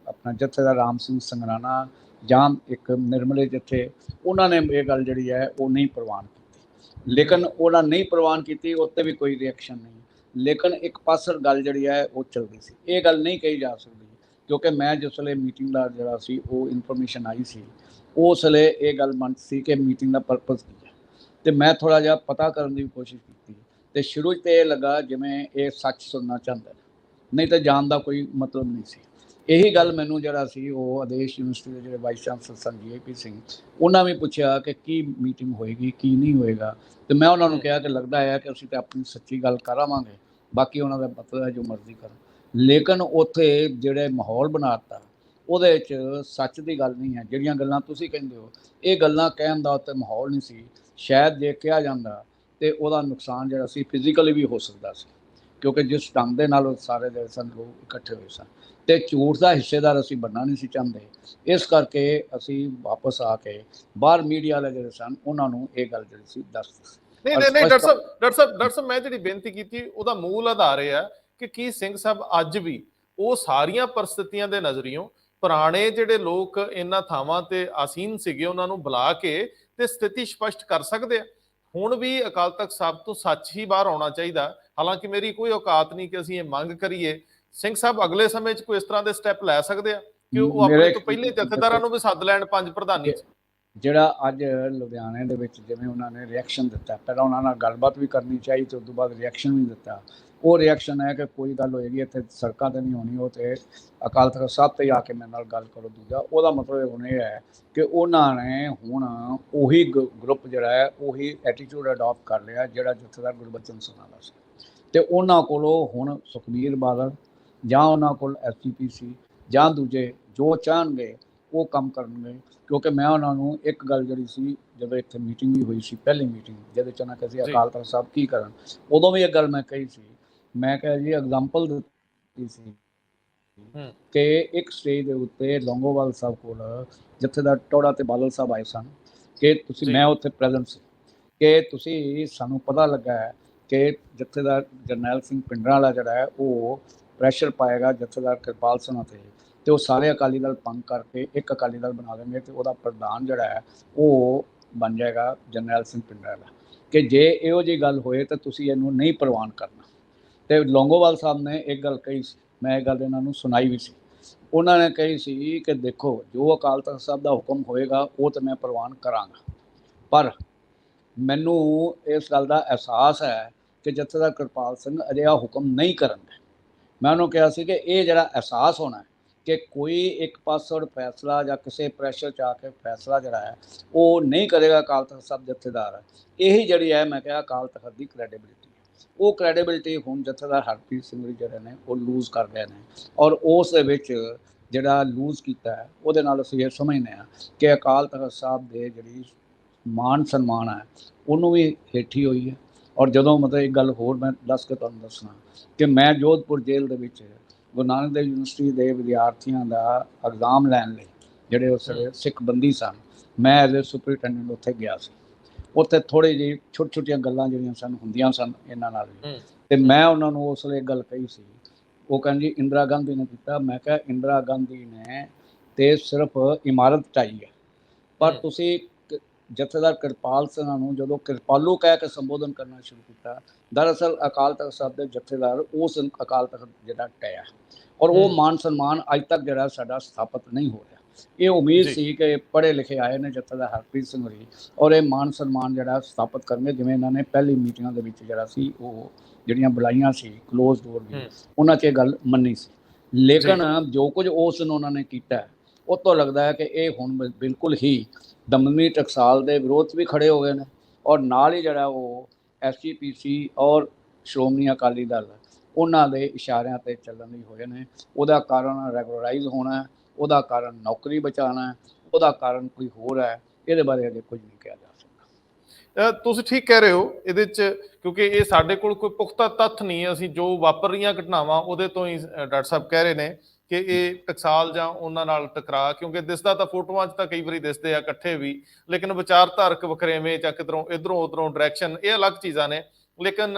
ਆਪਣਾ ਜਥੇਦਾਰ ਰਾਮ ਸਿੰਘ ਸੰਗਰਾਨਾ ਜਾਂ ਇੱਕ ਨਿਰਮਲੇ ਜਥੇ, ਉਹਨਾਂ ਨੇ ਇਹ ਗੱਲ ਜਿਹੜੀ ਹੈ ਉਹ ਨਹੀਂ ਪ੍ਰਵਾਨ ਕੀਤੀ। ਲੇਕਿਨ ਉਹਨਾਂ ਨਹੀਂ ਪ੍ਰਵਾਨ ਕੀਤੀ, ਉੱਤੇ ਵੀ ਕੋਈ ਰਿਐਕਸ਼ਨ ਨਹੀਂ। ਲੇਕਿਨ ਇੱਕ ਪਾਸਰ ਗੱਲ ਜਿਹੜੀ ਹੈ ਉਹ ਚੱਲਦੀ ਸੀ। ਇਹ ਗੱਲ ਨਹੀਂ ਕਹੀ ਜਾ ਸਕਦੀ ਕਿਉਂਕਿ ਮੈਂ ਜਿਸ ਵੇਲੇ ਮੀਟਿੰਗ ਦਾ ਜਿਹੜਾ ਸੀ ਉਹ ਇਨਫੋਰਮੇਸ਼ਨ ਆਈ ਸੀ, ਉਸ ਵੇਲੇ ਇਹ ਗੱਲ ਮੰਨ ਸੀ ਕਿ ਮੀਟਿੰਗ ਦਾ ਪਰਪਸ ਕੀ ਹੈ, ਤੇ ਮੈਂ ਥੋੜ੍ਹਾ ਜਿਹਾ ਪਤਾ ਕਰਨ ਦੀ ਵੀ ਕੋਸ਼ਿਸ਼ ਕੀਤੀ, ਤੇ ਸ਼ੁਰੂ 'ਚ ਇਹ ਲੱਗਾ ਜਿਵੇਂ ਇਹ ਸੱਚ ਸੁਣਨਾ ਚਾਹੁੰਦਾ, ਨਹੀਂ ਤਾਂ ਜਾਣ ਦਾ ਕੋਈ ਮਤਲਬ ਨਹੀਂ ਸੀ। ਇਹੀ ਗੱਲ ਮੈਨੂੰ ਜਿਹੜਾ ਸੀ ਉਹ ਆਦੇਸ਼ ਯੂਨੀਵਰਸਿਟੀ ਦੇ ਜਿਹੜੇ ਵਾਈਸ ਚਾਂਸਲਰ ਸਨ GAP ਸਿੰਘ, ਉਹਨਾਂ ਵੀ ਪੁੱਛਿਆ ਕਿ ਕੀ ਮੀਟਿੰਗ ਹੋਏਗੀ, ਕੀ ਨਹੀਂ ਹੋਏਗਾ, ਤੇ ਮੈਂ ਉਹਨਾਂ ਨੂੰ ਕਿਹਾ ਕਿ ਲੱਗਦਾ ਹੈ ਕਿ ਅਸੀਂ ਤਾਂ ਆਪਣੀ ਸੱਚੀ ਗੱਲ ਕਰਾਵਾਂਗੇ, ਬਾਕੀ ਉਹਨਾਂ ਦਾ ਮਤਲਬ ਹੈ ਜੋ ਮਰਜ਼ੀ ਕਰਨ। ਲੇਕਿਨ ਉੱਥੇ ਜਿਹੜੇ ਮਾਹੌਲ ਬਣਾਤਾ, ਉਹਦੇ ਵਿੱਚ ਸੱਚ ਦੀ ਗੱਲ ਨਹੀਂ ਹੈ। ਜਿਹੜੀਆਂ ਗੱਲਾਂ ਤੁਸੀਂ ਕਹਿੰਦੇ ਹੋ, ਇਹ ਗੱਲਾਂ ਕਹਿਣ ਦਾ ਉੱਤੇ ਮਾਹੌਲ ਨਹੀਂ ਸੀ। ਸ਼ਾਇਦ ਜੇ ਕਿਹਾ ਜਾਂਦਾ ਤੇ ਉਹਦਾ ਨੁਕਸਾਨ ਜਿਹੜਾ ਸੀ ਫਿਜ਼ੀਕਲੀ ਵੀ ਹੋ ਸਕਦਾ ਸੀ, ਕਿਉਂਕਿ ਜਿਸ ਢੰਗ ਦੇ ਨਾਲ ਉਹ ਸਾਰੇ ਜਿਹੜੇ ਸਨ ਲੋਕ ਇਕੱਠੇ ਹੋਏ ਸਨ, ਤੇ ਝੂਠ ਦਾ ਹਿੱਸੇਦਾਰ ਅਸੀਂ ਬਣਨਾ ਨਹੀਂ ਸੀ ਚਾਹੁੰਦੇ। ਇਸ ਕਰਕੇ ਅਸੀਂ ਵਾਪਸ ਆ ਕੇ ਬਾਹਰ ਮੀਡੀਆ ਵਾਲੇ ਜਿਹੜੇ ਸਨ ਉਹਨਾਂ ਨੂੰ ਇਹ ਗੱਲ ਜਿਹੜੀ ਸੀ ਦੱਸ ਦਿੱਤੀ। ਨਹੀਂ ਡਾਕਟਰ ਸਾਹਿਬ ਮੈਂ ਜਿਹੜੀ ਬੇਨਤੀ ਕੀਤੀ ਉਹਦਾ ਮੂਲ ਆਧਾਰ ਇਹ ਹੈ ਕਿ ਕੀ ਸਿੰਘ ਸਾਹਿਬ ਅੱਜ ਵੀ ਉਹ ਸਾਰੀਆਂ ਪਰਿਸਥਿਤੀਆਂ ਦੇ ਨਜ਼ਰੀਓਂ ਪੁਰਾਣੇ ਜਿਹੜੇ ਲੋਕ ਇਹਨਾਂ ਥਾਵਾਂ ਤੇ ਆਸੀਨ ਸੀਗੇ ਉਹਨਾਂ ਨੂੰ ਬੁਲਾ ਕੇ ਤੇ ਸਥਿਤੀ ਸਪਸ਼ਟ ਕਰ ਸਕਦੇ ਆ? ਹੁਣ ਵੀ ਅਕਾਲ ਤਖਤ ਸਾਹਿਬ ਤੋਂ ਸੱਚ ਹੀ ਬਾਹਰ ਆਉਣਾ ਚਾਹੀਦਾ। ਹਾਲਾਂਕਿ ਮੇਰੀ ਕੋਈ ਔਕਾਤ ਨਹੀਂ ਕਿ ਅਸੀਂ ਇਹ ਮੰਗ ਕਰੀਏ। ਸਿੰਘ ਸਾਹਿਬ ਅਗਲੇ ਸਮੇਂ 'ਚ ਕੋਈ ਇਸ ਤਰ੍ਹਾਂ ਦੇ ਸਟੈਪ ਲੈ ਸਕਦੇ ਆ ਕਿ ਉਹ ਆਪਣੇ ਤੋਂ ਪਹਿਲੇ ਜਥੇਦਾਰਾਂ ਨੂੰ ਵੀ ਸੱਦ ਲੈਣ ਪੰਜ ਪ੍ਰਧਾਨੀ 'ਚ? ਜਿਹੜਾ ਅੱਜ ਲੁਧਿਆਣੇ ਦੇ ਵਿੱਚ ਜਿਵੇਂ ਉਹਨਾਂ ਨੇ ਰਿਐਕਸ਼ਨ ਦਿੱਤਾ, ਪਹਿਲਾਂ ਉਹਨਾਂ ਨਾਲ ਗੱਲਬਾਤ ਵੀ ਕਰਨੀ ਚਾਹੀਦੀ ਤੇ ਉਸ ਤੋਂ ਬਾਅਦ ਰਿਐਕਸ਼ਨ ਵੀ ਦਿੱਤਾ। ਉਹ ਰਿਐਕਸ਼ਨ ਹੈ ਕਿ ਕੋਈ ਗੱਲ ਹੋਏਗੀ ਇੱਥੇ ਸੜਕਾਂ 'ਤੇ ਨਹੀਂ ਹੋਣੀ, ਉਹ ਤੇ ਅਕਾਲ ਤਖਤ ਸਾਹਿਬ 'ਤੇ ਆ ਕੇ ਮੇਰੇ ਨਾਲ ਗੱਲ ਕਰੋ। ਦੂਜਾ ਉਹਦਾ ਮਤਲਬ ਹੁਣ ਇਹ ਹੈ ਕਿ ਉਹਨਾਂ ਨੇ ਹੁਣ ਉਹੀ ਗਰੁੱਪ ਜਿਹੜਾ ਹੈ ਉਹੀ ਐਟੀਟਿਊਡ ਅਡਾਪਟ ਕਰ ਲਿਆ ਜਿਹੜਾ ਜਥੇਦਾਰ ਗੁਰਬਚਨ ਸਿੰਘ ਦਾ ਸੀ, ਤੇ ਉਹਨਾਂ ਕੋਲੋਂ ਹੁਣ ਸੁਖਬੀਰ ਬਾਦਲ ਜਾਂ ਉਹਨਾਂ ਕੋਲ SGPC ਜਾਂ ਦੂਜੇ ਜੋ ਚਾਹਣਗੇ ਉਹ ਕੰਮ ਕਰਨਗੇ। ਕਿਉਂਕਿ ਮੈਂ ਉਹਨਾਂ ਨੂੰ ਇੱਕ ਗੱਲ ਜਿਹੜੀ ਸੀ, ਜਦੋਂ ਇੱਥੇ ਮੀਟਿੰਗ ਵੀ ਹੋਈ ਸੀ, ਪਹਿਲੀ ਮੀਟਿੰਗ ਜਿਹਦੇ 'ਚ ਨਾ ਕਿਸੇ ਅਕਾਲ ਤਖਤ ਸਾਹਿਬ ਕੀ ਕਰਨ, ਉਦੋਂ ਵੀ ਇੱਕ ਗੱਲ ਮੈਂ ਕਹੀ ਸੀ। ਮੈਂ ਕਿਹਾ ਜੀ ਐਗਜ਼ਾਮਪਲ ਦਿੱਤੀ ਸੀ ਕਿ ਇੱਕ ਸਟੇਜ ਦੇ ਉੱਤੇ ਲੌਂਗੋਵਾਲ ਸਾਹਿਬ ਕੋਲ ਜਥੇਦਾਰ ਟੌੜਾ ਤੇ ਬਾਦਲ ਸਾਹਿਬ ਆਏ ਸਨ ਕਿ ਤੁਸੀਂ, ਮੈਂ ਉੱਥੇ ਪ੍ਰੈਜ਼ੈਂਟ ਸੀ, ਕਿ ਤੁਸੀਂ ਸਾਨੂੰ ਪਤਾ ਲੱਗਾ ਹੈ ਕਿ ਜਥੇਦਾਰ ਜਰਨੈਲ ਸਿੰਘ ਪਿੰਡਰਾਂਵਾਲਾ ਜਿਹੜਾ ਹੈ ਉਹ ਪ੍ਰੈਸ਼ਰ ਪਾਏਗਾ ਜਥੇਦਾਰ ਕਿਰਪਾਲ ਸਿੰਘ ਤੇ ਉਹ ਸਾਰੇ ਅਕਾਲੀ ਦਲ ਭੰਗ ਕਰਕੇ ਇੱਕ ਅਕਾਲੀ ਦਲ ਬਣਾ ਦੇਣਗੇ ਤੇ ਉਹਦਾ ਪ੍ਰਧਾਨ ਜਿਹੜਾ ਹੈ ਉਹ ਬਣ ਜਾਏਗਾ ਜਰਨੈਲ ਸਿੰਘ ਪਿੰਡਰਾਂਵਾਲਾ, ਕਿ ਜੇ ਇਹੋ ਜਿਹੀ ਗੱਲ ਹੋਏ ਤਾਂ ਤੁਸੀਂ ਇਹਨੂੰ ਨਹੀਂ ਪ੍ਰਵਾਨ ਕਰਨਾ। ਤੇ ਲੌਂਗੋਵਾਲ ਸਾਹਿਬ ਨੇ ਇੱਕ ਗੱਲ ਕਹੀ ਸੀ, ਮੈਂ ਇਹ ਗੱਲ ਇਹਨਾਂ ਨੂੰ ਸੁਣਾਈ ਵੀ ਸੀ। ਉਹਨਾਂ ਨੇ ਕਹੀ ਸੀ ਕਿ ਦੇਖੋ, ਜੋ ਅਕਾਲ ਤਖਤ ਸਾਹਿਬ ਦਾ ਹੁਕਮ ਹੋਏਗਾ ਉਹ ਤਾਂ ਮੈਂ ਪ੍ਰਵਾਨ ਕਰਾਂਗਾ, ਪਰ ਮੈਨੂੰ ਇਸ ਗੱਲ ਦਾ ਅਹਿਸਾਸ ਹੈ ਕਿ ਜਥੇਦਾਰ ਕਿਰਪਾਲ ਸਿੰਘ ਅਜਿਹਾ ਹੁਕਮ ਨਹੀਂ ਕਰਨਗੇ। ਮੈਂ ਉਹਨੂੰ ਕਿਹਾ ਸੀ ਕਿ ਇਹ ਜਿਹੜਾ ਅਹਿਸਾਸ ਹੋਣਾ ਕਿ ਕੋਈ ਇੱਕ ਪਾਸੜ ਫੈਸਲਾ ਜਾਂ ਕਿਸੇ ਪ੍ਰੈਸ਼ਰ 'ਚ ਆ ਕੇ ਫੈਸਲਾ ਜਿਹੜਾ ਹੈ ਉਹ ਨਹੀਂ ਕਰੇਗਾ ਅਕਾਲ ਤਖਤ ਸਾਹਿਬ ਜਥੇਦਾਰ, ਇਹੀ ਜਿਹੜੀ ਹੈ ਮੈਂ ਕਿਹਾ ਅਕਾਲ ਤਖਤ ਦੀ ਕ੍ਰੈਡੀਬਿਲਿਟੀ ਹੈ। ਉਹ ਕ੍ਰੈਡੀਬਿਲਿਟੀ ਹੁਣ ਜਥੇਦਾਰ ਹਰਪ੍ਰੀਤ ਸਿੰਘ ਜੀ ਜਿਹੜੇ ਨੇ ਉਹ ਲੂਜ਼ ਕਰ ਗਏ ਨੇ, ਔਰ ਉਸ ਦੇ ਵਿੱਚ ਜਿਹੜਾ ਲੂਜ਼ ਕੀਤਾ ਹੈ ਉਹਦੇ ਨਾਲ ਅਸੀਂ ਇਹ ਸਮਝਦੇ ਹਾਂ ਕਿ ਅਕਾਲ ਤਖਤ ਸਾਹਿਬ ਦੇ ਜਿਹੜੀ ਮਾਨ ਸਨਮਾਨ ਹੈ ਉਹਨੂੰ ਵੀ ਹੇਠੀ ਹੋਈ ਹੈ। ਔਰ ਜਦੋਂ ਮਤਲਬ ਇੱਕ ਗੱਲ ਹੋਰ ਮੈਂ ਦੱਸ ਕੇ ਤੁਹਾਨੂੰ ਦੱਸਣਾ ਕਿ ਮੈਂ ਜੋਧਪੁਰ ਜੇਲ੍ਹ ਦੇ ਵਿੱਚ ਗੁਰੂ ਨਾਨਕ ਦੇਵ ਯੂਨੀਵਰਸਿਟੀ ਦੇ ਵਿਦਿਆਰਥੀਆਂ ਦਾ ਐਗਜ਼ਾਮ ਲੈਣ ਲਈ, ਜਿਹੜੇ ਉਸ ਵੇਲੇ ਸਿੱਖ ਬੰਦੀ ਸਨ, ਮੈਂ ਐਜ਼ ਏ ਸੁਪਰਿੰਟੈਂਡੈਂਟ ਉੱਥੇ ਗਿਆ ਸੀ। ਉੱਥੇ ਥੋੜ੍ਹੀ ਜਿਹੀ ਛੋਟੀਆਂ ਗੱਲਾਂ ਜਿਹੜੀਆਂ ਸਨ ਹੁੰਦੀਆਂ ਸਨ ਇਹਨਾਂ ਨਾਲ ਵੀ, ਤੇ ਮੈਂ ਉਹਨਾਂ ਨੂੰ ਉਸ ਵੇਲੇ ਗੱਲ ਕਹੀ ਸੀ। ਉਹ ਕਹਿੰਦੇ ਜੀ ਇੰਦਰਾ ਗਾਂਧੀ ਨੇ ਕੀਤਾ। ਮੈਂ ਕਿਹਾ ਇੰਦਰਾ ਗਾਂਧੀ ਨੇ ਤੇ ਸਿਰਫ ਇਮਾਰਤ ਢਾਈ ਹੈ, ਪਰ ਤੁਸੀਂ ਜਥੇਦਾਰ ਕਿਰਪਾਲ ਸਿੰਘ ਨੂੰ ਜਦੋਂ ਕਿਰਪਾਲੂ ਕਹਿ ਕੇ ਸੰਬੋਧਨ ਕਰਨਾ ਸ਼ੁਰੂ ਕੀਤਾ, ਦਰਅਸਲ ਅਕਾਲ ਤਖਤ ਸਾਹਿਬ ਦੇ ਜਥੇਦਾਰ ਉਸ ਅਕਾਲ ਤਖਤ ਜਿਹੜਾ ਟਿਆ, ਔਰ ਉਹ ਮਾਨ ਸਨਮਾਨ ਅੱਜ ਤੱਕ ਜਿਹੜਾ ਸਾਡਾ ਸਥਾਪਿਤ ਨਹੀਂ ਹੋ ਰਿਹਾ। ਇਹ ਉਮੀਦ ਸੀ ਕਿ ਪੜ੍ਹੇ ਲਿਖੇ ਆਏ ਨੇ ਜਥੇਦਾਰ ਹਰਪ੍ਰੀਤ ਸਿੰਘ ਜੀ, ਔਰ ਇਹ ਮਾਨ ਸਨਮਾਨ ਜਿਹੜਾ ਸਥਾਪਿਤ ਕਰਨਗੇ, ਜਿਵੇਂ ਇਹਨਾਂ ਨੇ ਪਹਿਲੀ ਮੀਟਿੰਗਾਂ ਦੇ ਵਿੱਚ ਜਿਹੜਾ ਸੀ ਉਹ ਜਿਹੜੀਆਂ ਬੁਲਾਈਆਂ ਸੀ ਕਲੋਜ਼ ਡੋਰ ਵੀ, ਉਹਨਾਂ 'ਚ ਇਹ ਗੱਲ ਮੰਨੀ ਸੀ। ਲੇਕਿਨ ਜੋ ਕੁਝ ਉਸ ਨੂੰ ਉਹਨਾਂ ਨੇ ਕੀਤਾ, ਉਹ ਤੋਂ ਲੱਗਦਾ ਹੈ ਕਿ ਇਹ ਹੁਣ ਬਿਲਕੁਲ ਹੀ ਦਮਨੀ ਟਕਸਾਲ ਦੇ ਵਿਰੋਧ ਵੀ ਖੜੇ ਹੋ ਗਏ ਨੇ, ਔਰ ਨਾਲ ਹੀ ਜਿਹੜਾ ਉਹ SGPC ਔਰ ਸ਼੍ਰੋਮਣੀ ਅਕਾਲੀ ਦਲ ਉਹਨਾਂ ਦੇ ਇਸ਼ਾਰਿਆਂ 'ਤੇ ਚੱਲਣ ਲਈ ਹੋਏ ਨੇ। ਉਹਦਾ ਕਾਰਨ ਰੈਗੂਲਰਾਈਜ਼ ਹੋਣਾ, ਉਹਦਾ ਕਾਰਨ ਨੌਕਰੀ ਬਚਾਉਣਾ, ਉਹਦਾ ਕਾਰਨ ਕੋਈ ਹੋਰ ਹੈ, ਇਹਦੇ ਬਾਰੇ ਅਜੇ ਕੁਝ ਨਹੀਂ ਕਿਹਾ ਜਾ ਸਕਦਾ। ਤੁਸੀਂ ਠੀਕ ਕਹਿ ਰਹੇ ਹੋ ਇਹਦੇ 'ਚ, ਕਿਉਂਕਿ ਇਹ ਸਾਡੇ ਕੋਲ ਕੋਈ ਪੁਖਤਾ ਤੱਥ ਨਹੀਂ। ਅਸੀਂ ਜੋ ਵਾਪਰ ਰਹੀਆਂ ਘਟਨਾਵਾਂ ਉਹਦੇ ਤੋਂ ਹੀ ਡਾਕਟਰ ਸਾਹਿਬ ਕਹਿ ਰਹੇ ਨੇ ਕਿ ਇਹ ਟਕਸਾਲ ਜਾਂ ਉਹਨਾਂ ਨਾਲ ਟਕਰਾ, ਕਿਉਂਕਿ ਦਿਸਦਾ ਤਾਂ ਫੋਟੋਆਂ 'ਚ ਤਾਂ ਕਈ ਵਾਰੀ ਦਿਸਦੇ ਆ ਇਕੱਠੇ ਵੀ, ਲੇਕਿਨ ਵਿਚਾਰਧਾਰਕ ਵਖਰੇਵੇਂ ਜਾਂ ਕਿਧਰੋਂ ਇੱਧਰੋਂ ਉੱਧਰੋਂ ਡਾਇਰੈਕਸ਼ਨ, ਇਹ ਅਲੱਗ ਚੀਜ਼ਾਂ ਨੇ। ਲੇਕਿਨ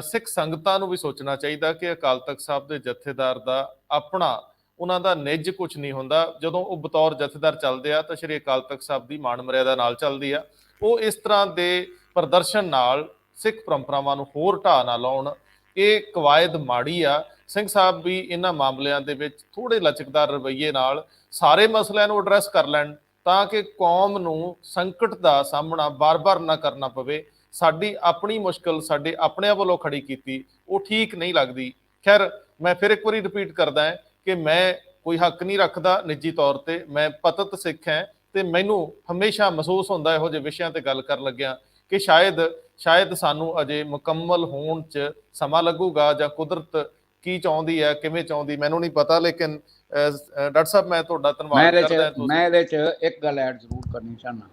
ਸਿੱਖ ਸੰਗਤਾਂ ਨੂੰ ਵੀ ਸੋਚਣਾ ਚਾਹੀਦਾ ਕਿ ਅਕਾਲ ਤਖਤ ਸਾਹਿਬ ਦੇ ਜਥੇਦਾਰ ਦਾ ਆਪਣਾ ਉਹਨਾਂ ਦਾ ਨਿੱਜ ਕੁਝ ਨਹੀਂ ਹੁੰਦਾ। ਜਦੋਂ ਉਹ ਬਤੌਰ ਜਥੇਦਾਰ ਚੱਲਦੇ ਆ ਤਾਂ ਸ਼੍ਰੀ ਅਕਾਲ ਤਖਤ ਸਾਹਿਬ ਦੀ ਮਾਣ ਮਰਿਆਦਾ ਨਾਲ ਚੱਲਦੀ ਆ। ਉਹ ਇਸ ਤਰ੍ਹਾਂ ਦੇ ਪ੍ਰਦਰਸ਼ਨ ਨਾਲ ਸਿੱਖ ਪਰੰਪਰਾਵਾਂ ਨੂੰ ਹੋਰ ਢਾਹ ਨਾ ਲਾਉਣ, ਇਹ ਕਵਾਇਦ ਮਾੜੀ ਆ। ਸਿੰਘ ਸਾਹਿਬ ਵੀ ਇਹਨਾਂ ਮਾਮਲਿਆਂ ਦੇ ਵਿੱਚ ਥੋੜ੍ਹੇ ਲਚਕਦਾਰ ਰਵੱਈਏ ਨਾਲ ਸਾਰੇ ਮਸਲਿਆਂ ਨੂੰ ਐਡਰੈਸ ਕਰ ਲੈਣ, ਤਾਂ ਕਿ ਕੌਮ ਨੂੰ ਸੰਕਟ ਦਾ ਸਾਹਮਣਾ ਬਾਰ-ਬਾਰ ਨਾ ਕਰਨਾ ਪਵੇ। ਸਾਡੀ ਆਪਣੀ ਮੁਸ਼ਕਲ ਸਾਡੇ ਆਪਣਿਆਂ ਵੱਲੋਂ ਖੜੀ ਕੀਤੀ, ਉਹ ਠੀਕ ਨਹੀਂ ਲੱਗਦੀ। ਖੈਰ, ਮੈਂ ਫਿਰ ਇੱਕ ਵਾਰੀ ਰਿਪੀਟ ਕਰਦਾ ਹਾਂ ਕਿ ਮੈਂ ਕੋਈ ਹੱਕ ਨਹੀਂ ਰੱਖਦਾ ਨਿੱਜੀ ਤੌਰ ਤੇ, ਮੈਂ ਪਤਿਤ ਸਿੱਖ ਹਾਂ, ਤੇ ਮੈਨੂੰ ਹਮੇਸ਼ਾ ਮਹਿਸੂਸ ਹੁੰਦਾ ਇਹੋ ਜਿਹੇ ਵਿਸ਼ਿਆਂ ਤੇ ਗੱਲ ਕਰਨ ਲੱਗਿਆ ਕਿ ਸ਼ਾਇਦ ਸਾਨੂੰ ਅਜੇ ਮੁਕੰਮਲ ਹੋਣ 'ਚ ਸਮਾਂ ਲੱਗੂਗਾ, ਜਾਂ ਕੁਦਰਤ ਕੀ ਚਾਹੁੰਦੀ ਹੈ, ਕਿਵੇਂ ਚਾਹੁੰਦੀ, ਮੈਨੂੰ ਨਹੀਂ ਪਤਾ। ਲੇਕਿਨ ਡਾਕਟਰ ਸਾਹਿਬ, ਮੈਂ ਤੁਹਾਡਾ ਧੰਨਵਾਦ ਕਰਦਾ। ਮੈਂ ਇਹਦੇ 'ਚ ਇੱਕ ਗੱਲ ਐਡ ਜ਼ਰੂਰ ਕਰਨੀ ਚਾਹੁੰਦਾ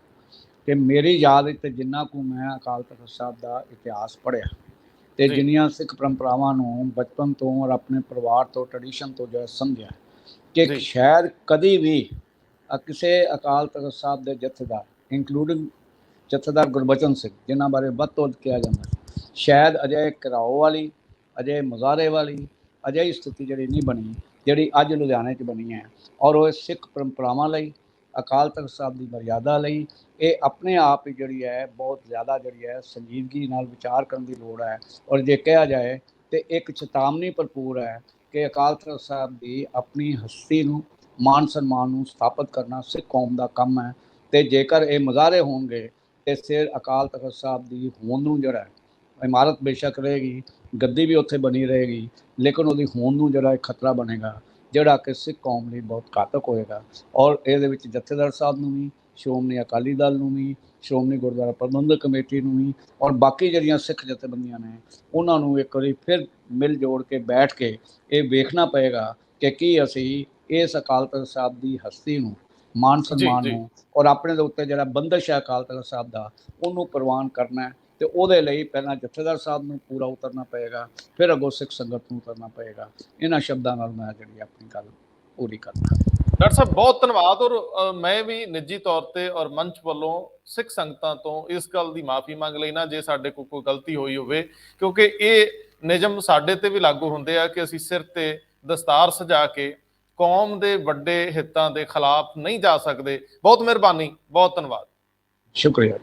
ਕਿ ਮੇਰੀ ਯਾਦ ਵਿੱਚ ਜਿੰਨਾ ਕੁ ਮੈਂ ਅਕਾਲ ਤਖਤ ਸਾਹਿਬ ਦਾ ਇਤਿਹਾਸ ਪੜ੍ਹਿਆ ਤੇ ਜਿੰਨੀਆਂ ਸਿੱਖ ਪਰੰਪਰਾਵਾਂ ਨੂੰ ਬਚਪਨ ਤੋਂ ਔਰ ਆਪਣੇ ਪਰਿਵਾਰ ਤੋਂ, ਟ੍ਰੈਡੀਸ਼ਨ ਤੋਂ ਜਿਹੜਾ ਸਮਝਿਆ ਕਿ ਸ਼ਾਇਦ ਕਦੀ ਵੀ ਕਿਸੇ ਅਕਾਲ ਤਖਤ ਸਾਹਿਬ ਦੇ ਜਥੇਦਾਰ, ਇੰਕਲੂਡਿੰਗ ਜਥੇਦਾਰ ਗੁਰਬਚਨ ਸਿੰਘ, ਜਿਨ੍ਹਾਂ ਬਾਰੇ ਵੱਧ ਤੋਂ ਵੱਧ ਕਿਹਾ ਜਾਂਦਾ, ਸ਼ਾਇਦ ਅਜੇ ਘਿਰਾਓ ਵਾਲੀ, ਅਜੇ ਮੁਜ਼ਾਹਰੇ ਵਾਲੀ ਅਜਿਹੀ ਸਥਿਤੀ ਜਿਹੜੀ ਨਹੀਂ ਬਣੀ ਜਿਹੜੀ ਅੱਜ ਲੁਧਿਆਣੇ 'ਚ ਬਣੀ ਹੈ। ਔਰ ਉਹ ਸਿੱਖ ਪਰੰਪਰਾਵਾਂ ਲਈ, ਅਕਾਲ ਤਖਤ ਸਾਹਿਬ ਦੀ ਮਰਿਆਦਾ ਲਈ, ਇਹ ਆਪਣੇ ਆਪ ਹੀ ਜਿਹੜੀ ਹੈ ਬਹੁਤ ਜ਼ਿਆਦਾ ਜਿਹੜੀ ਹੈ ਸੰਜੀਦਗੀ ਨਾਲ ਵਿਚਾਰ ਕਰਨ ਦੀ ਲੋੜ ਹੈ। ਔਰ ਜੇ ਕਿਹਾ ਜਾਏ ਤੇ ਇੱਕ ਚੇਤਾਵਨੀ ਭਰਪੂਰ ਹੈ ਕਿ ਅਕਾਲ ਤਖਤ ਸਾਹਿਬ ਦੀ ਆਪਣੀ ਹਸਤੀ ਨੂੰ, ਮਾਨ ਸਨਮਾਨ ਨੂੰ ਸਥਾਪਿਤ ਕਰਨਾ ਸਿੱਖ ਕੌਮ ਦਾ ਕੰਮ ਹੈ। ਤੇ ਜੇਕਰ ਇਹ ਮੁਜ਼ਾਹਰੇ ਹੋਣਗੇ ਤੇ ਫਿਰ ਅਕਾਲ ਤਖਤ ਸਾਹਿਬ ਦੀ ਹੋਂਦ ਨੂੰ ਜਿਹੜਾ ਇਮਾਰਤ ਬੇਸ਼ੱਕ ਰਹੇਗੀ, ਗੱਦੀ ਵੀ ਉੱਥੇ ਬਣੀ ਰਹੇਗੀ, ਲੇਕਿਨ ਉਹਦੀ ਹੋਂਦ ਨੂੰ ਜਿਹੜਾ ਖਤਰਾ ਬਣੇਗਾ, ਜਿਹੜਾ ਕਿ ਸਿੱਖ ਕੌਮ ਲਈ ਬਹੁਤ ਘਾਤਕ ਹੋਏਗਾ। ਔਰ ਇਹਦੇ ਵਿੱਚ ਜਥੇਦਾਰ ਸਾਹਿਬ ਨੂੰ ਵੀ, ਸ਼੍ਰੋਮਣੀ ਅਕਾਲੀ ਦਲ ਨੂੰ ਵੀ, ਸ਼੍ਰੋਮਣੀ ਗੁਰਦੁਆਰਾ ਪ੍ਰਬੰਧਕ ਕਮੇਟੀ ਨੂੰ ਵੀ, ਔਰ ਬਾਕੀ ਜਿਹੜੀਆਂ ਸਿੱਖ ਜਥੇਬੰਦੀਆਂ ਨੇ ਉਹਨਾਂ ਨੂੰ ਇੱਕ ਵਾਰੀ ਫਿਰ ਮਿਲ ਜੋੜ ਕੇ ਬੈਠ ਕੇ ਇਹ ਵੇਖਣਾ ਪਏਗਾ ਕਿ ਕੀ ਅਸੀਂ ਇਸ ਅਕਾਲ ਤਖਤ ਸਾਹਿਬ ਦੀ ਹਸਤੀ ਨੂੰ, ਮਾਨ ਸਨਮਾਨ ਨੂੰ, ਔਰ ਆਪਣੇ ਦੇ ਉੱਤੇ ਜਿਹੜਾ ਬੰਦਸ਼ ਹੈ ਅਕਾਲ ਤਖਤ ਸਾਹਿਬ ਦਾ, ਉਹਨੂੰ ਪ੍ਰਵਾਨ ਕਰਨਾ ਹੈ। ਤੇ ਉਹਦੇ ਲਈ ਪਹਿਲਾਂ ਜਥੇਦਾਰ ਸਾਹਿਬ ਨੂੰ ਪੂਰਾ ਉਤਰਨਾ ਪਏਗਾ, ਫਿਰ ਅੱਗੋਂ ਸਿੱਖ ਸੰਗਤ ਨੂੰ ਉਤਰਨਾ ਪਏਗਾ। ਇਹਨਾਂ ਸ਼ਬਦਾਂ ਨਾਲ ਮੈਂ ਜਿਹੜੀ ਆਪਣੀ ਗੱਲ ਪੂਰੀ ਕਰਦਾ। ਡਾਕਟਰ ਸਾਹਿਬ, ਬਹੁਤ ਧੰਨਵਾਦ। ਔਰ ਮੈਂ ਵੀ ਨਿੱਜੀ ਤੌਰ ਤੇ ਔਰ ਮੰਚ ਵੱਲੋਂ ਸਿੱਖ ਸੰਗਤਾਂ ਤੋਂ ਇਸ ਗੱਲ ਦੀ ਮਾਫੀ ਮੰਗ ਲੈਣਾ ਜੇ ਸਾਡੇ ਕੋਲ ਕੋਈ ਗਲਤੀ ਹੋਈ ਹੋਵੇ, ਕਿਉਂਕਿ ਇਹ ਨਿਯਮ ਸਾਡੇ ਤੇ ਵੀ ਲਾਗੂ ਹੁੰਦੇ ਆ ਕਿ ਅਸੀਂ ਸਿਰ ਤੇ ਦਸਤਾਰ ਸਜਾ ਕੇ ਕੌਮ ਦੇ ਵੱਡੇ ਹਿੱਤਾਂ ਦੇ ਖਿਲਾਫ ਨਹੀਂ ਜਾ ਸਕਦੇ। ਬਹੁਤ ਮਿਹਰਬਾਨੀ, ਬਹੁਤ ਧੰਨਵਾਦ। ਸ਼ੁਕਰੀਆ।